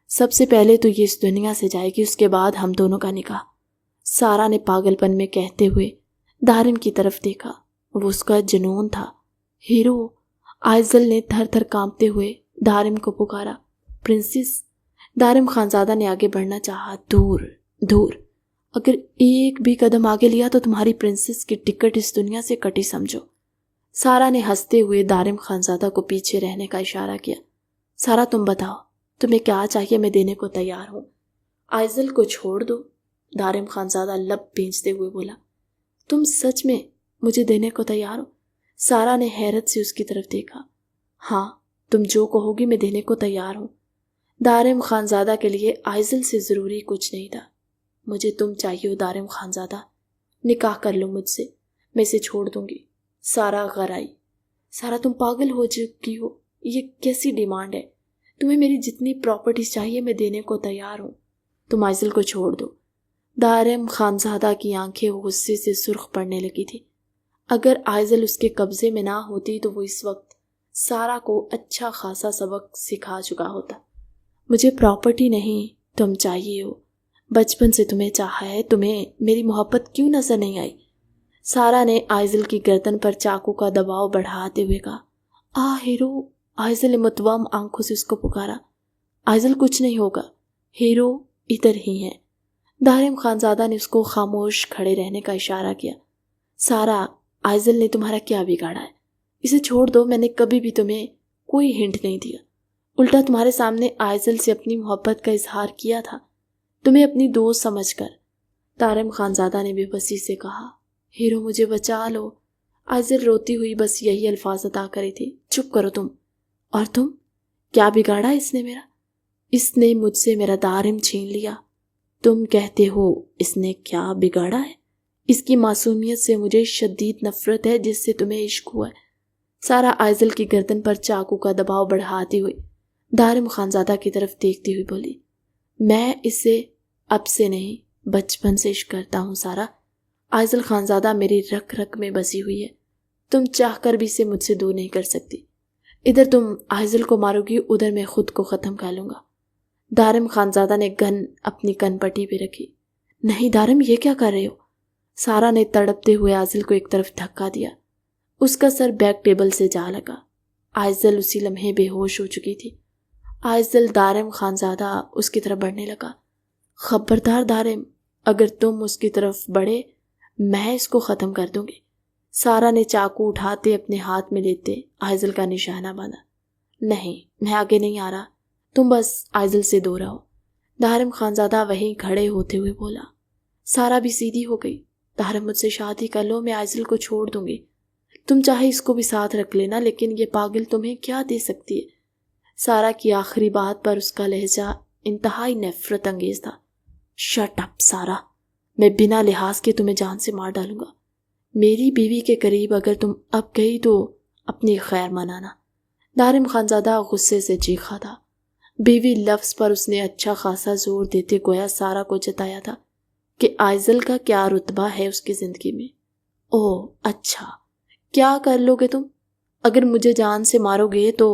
سب سے پہلے تو یہ اس دنیا سے جائے گی، اس کے بعد ہم دونوں کا نکاح۔ سارا نے پاگل پن میں کہتے ہوئے دارم کی طرف دیکھا۔ وہ اس کا جنون تھا۔ ہیرو! آئزل نے تھر تھر کانپتے ہوئے دارم کو پکارا۔ پرنسس! دارم خانزادہ نے آگے بڑھنا چاہا۔ دور دور، اگر ایک بھی قدم آگے لیا تو تمہاری پرنسس کی ٹکٹ اس دنیا سے کٹی سمجھو۔ سارا نے ہنستے ہوئے دارم خانزادہ کو پیچھے رہنے کا اشارہ کیا۔ سارا تم بتاؤ، تمہیں کیا چاہیے، میں دینے کو تیار ہوں۔ آئزل کو چھوڑ دو، دارم خانزادہ لب بھینچتے ہوئے بولا۔ تم سچ میں مجھے دینے کو تیار ہو؟ سارا نے حیرت سے اس کی طرف دیکھا۔ ہاں، تم جو کہو گی میں دینے کو تیار ہوں۔ دارم خانزادہ کے لیے آئزل سے ضروری کچھ نہیں تھا۔ مجھے تم چاہیے ہو دارم خانزادہ، نکاح کر لو مجھ سے، میں اسے چھوڑ دوں گی۔ سارا غر آئی۔ سارا تم پاگل ہو چکی ہو، یہ کیسی ڈیمانڈ ہے؟ تمہیں میری جتنی پراپرٹیز چاہیے میں دینے کو تیار ہوں، تم آئزل کو چھوڑ دو۔ دارم خانزادہ کی آنکھیں غصے سے سرخ پڑنے لگی تھی۔ اگر آئزل اس کے قبضے میں نہ ہوتی تو وہ اس وقت سارا کو اچھا خاصا سبق سکھا چکا ہوتا۔ مجھے پراپرٹی نہیں، تم چاہیے ہو، بچپن سے تمہیں چاہا ہے، تمہیں میری محبت کیوں نظر نہیں آئی؟ سارا نے آئزل کی گردن پر چاقو کا دباؤ بڑھاتے ہوئے کہا۔ ہیرو! آئزل نے متوم آنکھوں سے اس کو پکارا۔ آئزل کچھ نہیں ہوگا، ہیرو ادھر ہی ہے۔ دارم خانزادہ نے اس کو خاموش کھڑے رہنے کا اشارہ کیا۔ سارا، آئزل نے تمہارا کیا بگاڑا ہے؟ اسے چھوڑ دو، میں نے کبھی بھی تمہیں کوئی ہنٹ نہیں دیا، الٹا تمہارے سامنے آئزل سے اپنی محبت کا اظہار کیا تھا، تمہیں اپنی دوست سمجھ کر۔ دارم خانزادہ نے بے بسی سے کہا۔ ہیرو مجھے بچا لو۔ آئزل روتی ہوئی بس یہی الفاظ ادا کرے تھی۔ چپ کرو تم۔ اور تم؟ کیا بگاڑا اس نے میرا؟ اس نے مجھ سے میرا دارم چھین لیا۔ تم کہتے ہو اس نے کیا بگاڑا ہے؟ اس کی معصومیت سے مجھے شدید نفرت ہے جس سے تمہیں عشق ہوا ہے۔ سارا آئزل کی گردن پر چاقو کا دباؤ بڑھاتی ہوئی دارم خانزادہ کی طرف دیکھتی ہوئی بولی، میں اسے اب سے نہیں بچپن سے عشق کرتا ہوں سارا۔ آئزل خانزادہ میری رگ رگ میں بسی ہوئی ہے۔ تم چاہ کر بھی اسے مجھ سے دور نہیں کر سکتی۔ ادھر تم آئزل کو مارو گی، ادھر میں خود کو ختم کر لوں گا۔ دارم خانزادہ نے گن اپنی کن پٹی پہ رکھی۔ نہیں دارم، یہ کیا کر رہے ہو؟ سارا نے تڑپتے ہوئے آئزل کو ایک طرف دھکا دیا۔ اس کا سر بیک ٹیبل سے جا لگا۔ آئزل اسی لمحے بے ہوش ہو چکی تھی۔ آئزل دارم خانزادہ اس کی طرف بڑھنے لگا۔ خبردار دارم، اگر تم اس کی طرف بڑھے میں اس کو ختم کر دوں گی۔ سارا نے چاقو اٹھاتے اپنے ہاتھ میں لیتے آئزل کا نشانہ باندھا۔ نہیں، میں آگے نہیں آ رہا، تم بس آئزل سے دور رہو۔ دارم خانزادہ وہیں کھڑے ہوتے ہوئے بولا۔ سارا بھی سیدھی ہو گئی۔ دارم مجھ سے شادی کر لو، میں آئزل کو چھوڑ دوں گی۔ تم چاہے اس کو بھی ساتھ رکھ لینا، لیکن یہ پاگل تمہیں کیا دے سکتی ہے؟ سارا کی آخری بات پر اس کا لہجہ انتہائی نفرت انگیز تھا۔ شٹ اپ سارا، میں بنا لحاظ کے تمہیں جان سے مار ڈالوں گا۔ میری بیوی کے قریب اگر تم اب گئی تو اپنی خیر منانا۔ دارم خانزادہ غصے سے چیخا تھا۔ بیوی لفظ پر اس نے اچھا خاصا زور دیتے گویا سارا کو جتایا تھا کہ آئزل کا کیا رتبہ ہے اس کی زندگی میں۔ اوہ اچھا، کیا کر لو گے تم؟ اگر مجھے جان سے مارو گے تو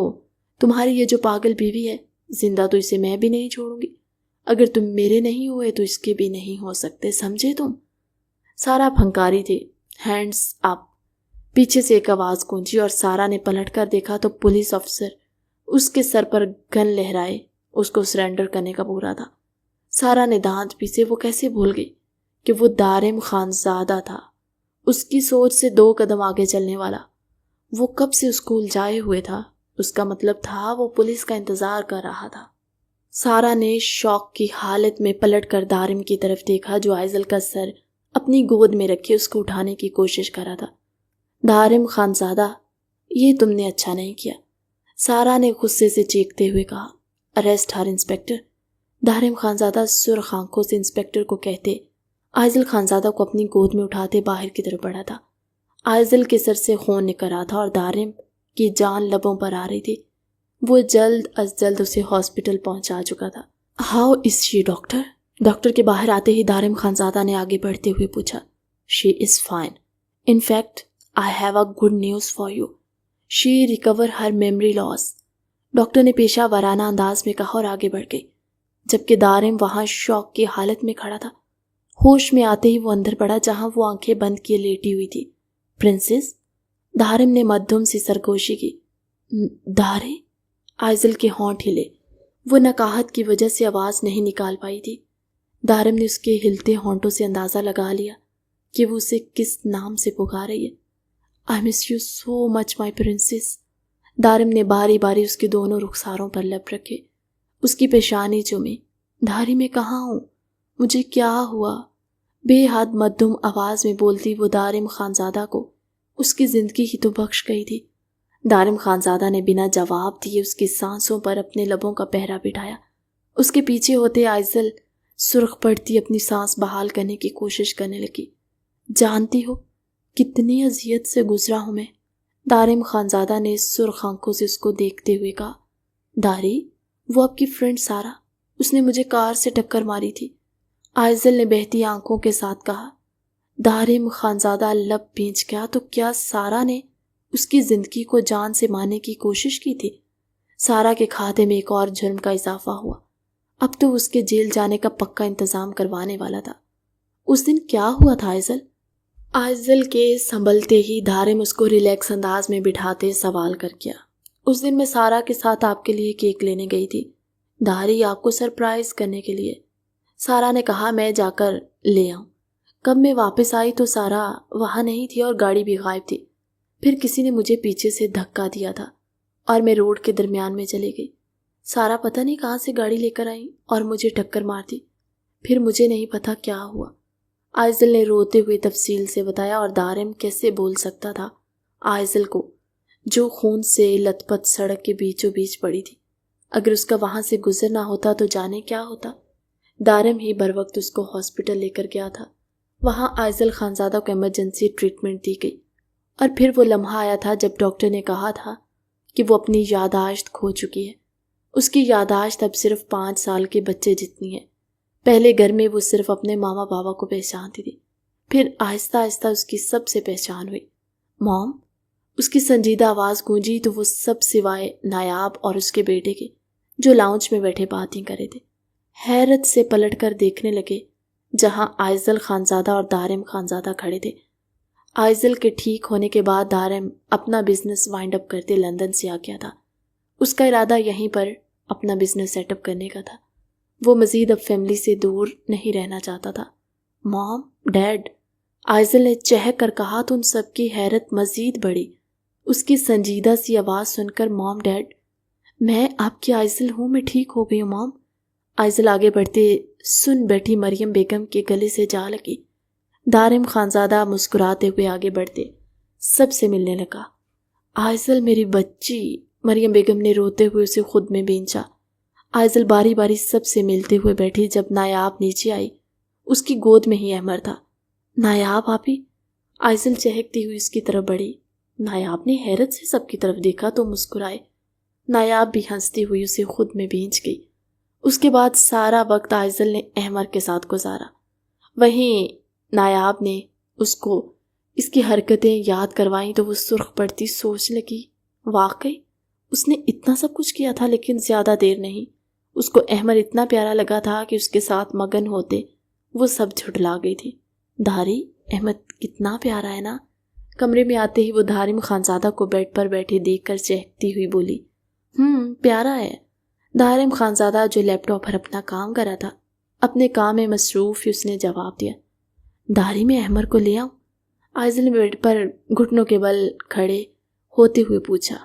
تمہاری یہ جو پاگل بیوی ہے، زندہ تو اسے میں بھی نہیں چھوڑوں گی۔ اگر تم میرے نہیں ہوئے تو اس کے بھی نہیں ہو سکتے، سمجھے تم؟ سارا پھنکاری تھی۔ ہینڈز اپ۔ پیچھے سے ایک آواز گونجی اور سارا نے پلٹ کر دیکھا تو پولیس افسر اس کے سر پر گن لہرائے اس کو سرنڈر کرنے کا بول رہا تھا۔ سارا نے دانت پیسے، وہ کیسے بھول گئی کہ وہ دارم خانزادہ تھا، اس کی سوچ سے 2 قدم آگے چلنے والا۔ وہ کب سے اسکول جائے ہوئے تھا، اس کا مطلب تھا وہ پولیس کا انتظار کر رہا تھا۔ سارا نے شوق کی حالت میں پلٹ کر دارم کی طرف دیکھا جو آئزل کا سر اپنی گود میں رکھے اس کو اٹھانے کی کوشش کر رہا تھا۔ دارم خانزادہ، یہ تم نے اچھا نہیں کیا، سارا نے غصے سے چیختے ہوئے کہا۔ اریسٹ ہر انسپکٹر۔ دارم خانزادہ سرخ آنکھوں سے انسپکٹر کو کہتے آئزل خانزادہ کو اپنی گود میں اٹھاتے باہر کی طرف بڑھا تھا۔ آئزل کے سر سے خون نکل رہا تھا اور دارم کی جان لبوں پر آ رہی تھی۔ وہ جلد از جلد اسے ہاسپٹل پہنچا چکا تھا۔ How is she doctor? Doctor کے باہر آتے ہی دارم خانزادہ نے آگے بڑھتے ہوئے پوچھا۔ She is fine, in fact I have a good news for you, she recover her memory loss, doctor نے پیشہ ورانہ انداز میں کہا اور آگے بڑھ گئی، جبکہ دارم وہاں شوق کی حالت میں کھڑا تھا۔ ہوش میں آتے ہی وہ اندر پڑا جہاں وہ آنکھیں بند کیے لیٹی ہوئی تھی۔ پرنسس؟ دارم نے مدھم سی سرگوشی کی۔ دارے؟ آئزل کے ہونٹ ہلے، وہ نکاہت کی وجہ سے آواز نہیں نکال پائی تھی۔ دارم نے اس کے ہلتے ہونٹوں سے اندازہ لگا لیا کہ وہ اسے کس نام سے پکار رہی ہے۔ I miss you so much my princess. Daram نے باری باری اس کے دونوں رخساروں پر لب رکھے، اس کی پیشانی چومی۔ دھاری میں کہاں ہوں؟ مجھے کیا ہوا؟ بے حد مدھم آواز میں بولتی وہ دارم خانزادہ کو اس کی زندگی ہی تو بخش گئی تھی۔ دارم خانزادہ نے بنا جواب دیے اس کی سانسوں پر اپنے لبوں کا پہرا بٹھایا۔ اس کے پیچھے ہوتے آئزل سرخ پڑتی اپنی سانس بحال کرنے کی کوشش کرنے لگی۔ جانتی ہو کتنی اذیت سے گزرا ہوں میں؟ دارم خانزادہ نے سرخ آنکھوں سے اس کو دیکھتے ہوئے کہا۔ داری؟ وہ آپ کی فرینڈ سارا، اس نے مجھے کار سے ٹکر ماری تھی، آئزل نے بہتی آنکھوں کے ساتھ کہا۔ دارم خانزادہ لب بھینچ گیا، تو کیا سارا نے اس کی زندگی کو جان سے مارنے کی کوشش کی تھی؟ سارا کے کھاتے میں ایک اور جرم کا اضافہ ہوا، اب تو اس کے جیل جانے کا پکا انتظام کروانے والا تھا۔ اس دن کیا ہوا تھا آئزل؟ آئزل کے سنبھلتے ہی دارم اس کو ریلیکس انداز میں بٹھاتے سوال کر گیا۔ اس دن میں سارا کے ساتھ آپ کے لیے کیک لینے گئی تھی، داری آپ کو سرپرائز کرنے کے لیے۔ سارا نے کہا میں جا کر لے آؤں۔ کب میں واپس آئی تو سارا وہاں نہیں تھی اور گاڑی بھی غائب تھی۔ پھر کسی نے مجھے پیچھے سے دھکا دیا تھا اور میں روڈ کے درمیان میں چلی گئی۔ سارا پتہ نہیں کہاں سے گاڑی لے کر آئی اور مجھے ٹکر مار دی۔ پھر مجھے نہیں پتا کیا ہوا۔ آئزل نے روتے ہوئے تفصیل سے بتایا، اور دارم کیسے بول سکتا تھا آئزل کو جو خون سے لت پت سڑک کے بیچوں بیچ پڑی تھی۔ اگر اس کا وہاں سے گزرنا ہوتا تو جانے کیا ہوتا۔ دارم ہی بر وقت اس کو ہاسپٹل لے کر گیا تھا۔ وہاں آئزل خانزادہ کو ایمرجنسی ٹریٹمنٹ دی گئی، اور پھر وہ لمحہ آیا تھا جب ڈاکٹر نے کہا تھا کہ وہ اپنی یادداشت کھو چکی ہے۔ اس کی یادداشت اب صرف 5 سال کے بچے جتنی ہے۔ پہلے گھر میں وہ صرف اپنے ماما بابا کو پہچانتی تھی، پھر آہستہ آہستہ اس کی سب سے پہچان ہوئی۔ موم، اس کی سنجیدہ آواز گونجی تو وہ سب سوائے نایاب اور اس کے بیٹے کے، جو لاؤنج میں بیٹھے باتیں کر رہے تھے، حیرت سے پلٹ کر دیکھنے لگے جہاں آئزل خانزادہ اور دارم خانزادہ کھڑے تھے۔ آئزل کے ٹھیک ہونے کے بعد دارم اپنا بزنس وائنڈ اپ کرتے لندن سے آ گیا تھا۔ اس کا ارادہ یہیں پر اپنا بزنس سیٹ اپ کرنے کا تھا۔ وہ مزید اب فیملی سے دور نہیں رہنا چاہتا تھا۔ موم، ڈیڈ، آئزل نے چہک کر کہا تو ان سب کی حیرت مزید بڑھی۔ اس کی سنجیدہ سی آواز سن کر موم، ڈیڈ، میں آپ کی آئزل ہوں، میں ٹھیک ہو گئی ہوں موم۔ آئزل آگے بڑھتے سن بیٹھی مریم بیگم کے گلے سے جا لگی۔ دارم خانزادہ مسکراتے ہوئے آگے بڑھتے سب سے ملنے لگا۔ آئزل میری بچی، مریم بیگم نے روتے ہوئے اسے خود میں بینچا۔ آئزل باری باری سب سے ملتے ہوئے بیٹھی۔ جب نایاب نیچے آئی، اس کی گود میں ہی احمر تھا۔ نایاب آپی، آئزل چہکتی ہوئی اس کی طرف بڑھی۔ نایاب نے حیرت سے سب کی طرف دیکھا تو مسکرائے۔ نایاب بھی ہنستی ہوئی اسے خود میں بھینچ گئی۔ اس کے بعد سارا وقت آئزل نے احمر کے ساتھ گزارا۔ وہیں نایاب نے اس کو اس کی حرکتیں یاد کروائیں تو وہ سرخ پڑتی سوچ لگی، واقعی اس نے اتنا سب کچھ کیا تھا، لیکن زیادہ دیر نہیں۔ اس کو احمر اتنا پیارا لگا تھا کہ اس کے ساتھ مگن ہوتے وہ سب جھٹلا گئی تھی۔ دھاری، احمد کتنا پیارا ہے نا؟ کمرے میں آتے ہی وہ دارم خانزادہ کو بیڈ پر بیٹھے دیکھ کر چہکتی ہوئی بولی، پیارا ہے۔ دارم خانزادہ جو لیپ ٹاپ پر اپنا کام کر رہا تھا، اپنے کام میں مصروف ہی اس نے جواب دیا، دھاری میں احمر کو لے آؤں؟ آئزل نے بیڈ پر گھٹنوں کے بل کھڑے ہوتے ہوئے پوچھا۔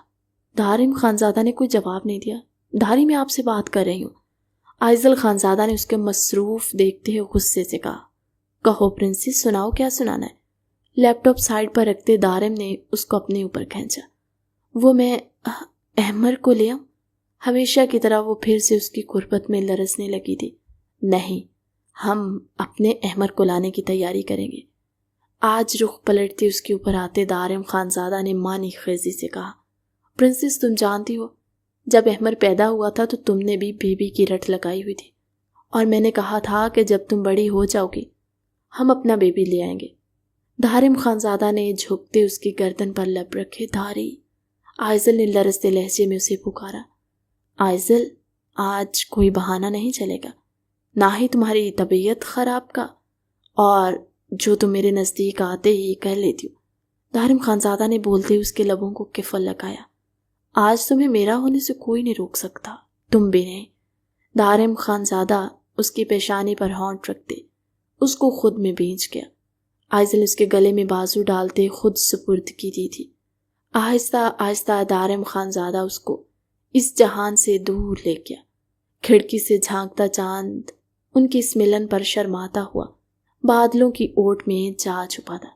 دارم خانزادہ نے کوئی جواب نہیں دیا۔ دھاری میں آپ سے بات کر رہی ہوں۔ آئزل خانزادہ نے اس کے مصروف دیکھتے ہوئے غصے سے کہا، کہو پرنسس، سناؤ کیا سنانا ہے۔ لیپ ٹاپ سائڈ پر رکھتے دارم نے اس کو اپنے اوپر کھینچا۔ وہ میں احمر کو لے آؤں؟ ہمیشہ کی طرح وہ پھر سے اس کی قربت میں لرزنے لگی تھی۔ نہیں، ہم اپنے احمر کو لانے کی تیاری کریں گے۔ آج رخ پلٹتے اس کے اوپر آتے دارم خانزادہ نے مانی خیزی سے کہا، پرنسس، تم جانتی ہو جب احمر پیدا ہوا تھا تو تم نے بھی بیبی کی رٹ لگائی ہوئی تھی، اور میں نے کہا تھا کہ جب تم بڑی ہو جاؤ گی ہم اپنا بیبی لے آئیں گے۔ دارم خانزادہ نے جھکتے اس کی گردن پر لب رکھے، دھاری، آئزل نے لرزتے لہجے میں اسے پکارا۔ آئزل، آج کوئی بہانہ نہیں چلے گا، نہ ہی تمہاری طبیعت خراب کا، اور جو تم میرے نزدیک آتے ہی کہہ لیتی ہو۔ دارم خانزادہ نے بولتے اس کے لبوں کو قفل لگایا۔ آج تمہیں میرا ہونے سے کوئی نہیں روک سکتا، تم بھی نہیں۔ دارم خانزادہ اس کی پیشانی پر ہونٹ رکھتے اس کو خود میں بھینچ گیا۔ آئزل اس کے گلے میں بازو ڈالتے خود سپردگی دی تھی۔ آہستہ آہستہ دارم خانزادہ اس کو اس جہان سے دور لے گیا۔ کھڑکی سے جھانکتا چاند ان کی اس ملن پر شرماتا ہوا بادلوں کی اوٹ میں جا چھپا تھا۔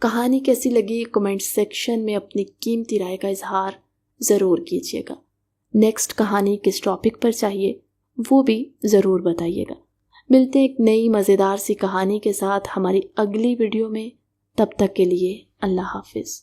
کہانی کیسی لگی کمنٹ سیکشن میں اپنی قیمتی رائے کا اظہار ضرور کیجیے گا۔ نیکسٹ کہانی کس ٹاپک پر چاہیے وہ بھی ضرور بتائیے گا۔ ملتے ہیں ایک نئی مزیدار سی کہانی کے ساتھ ہماری اگلی ویڈیو میں، تب تک کے لیے اللہ حافظ۔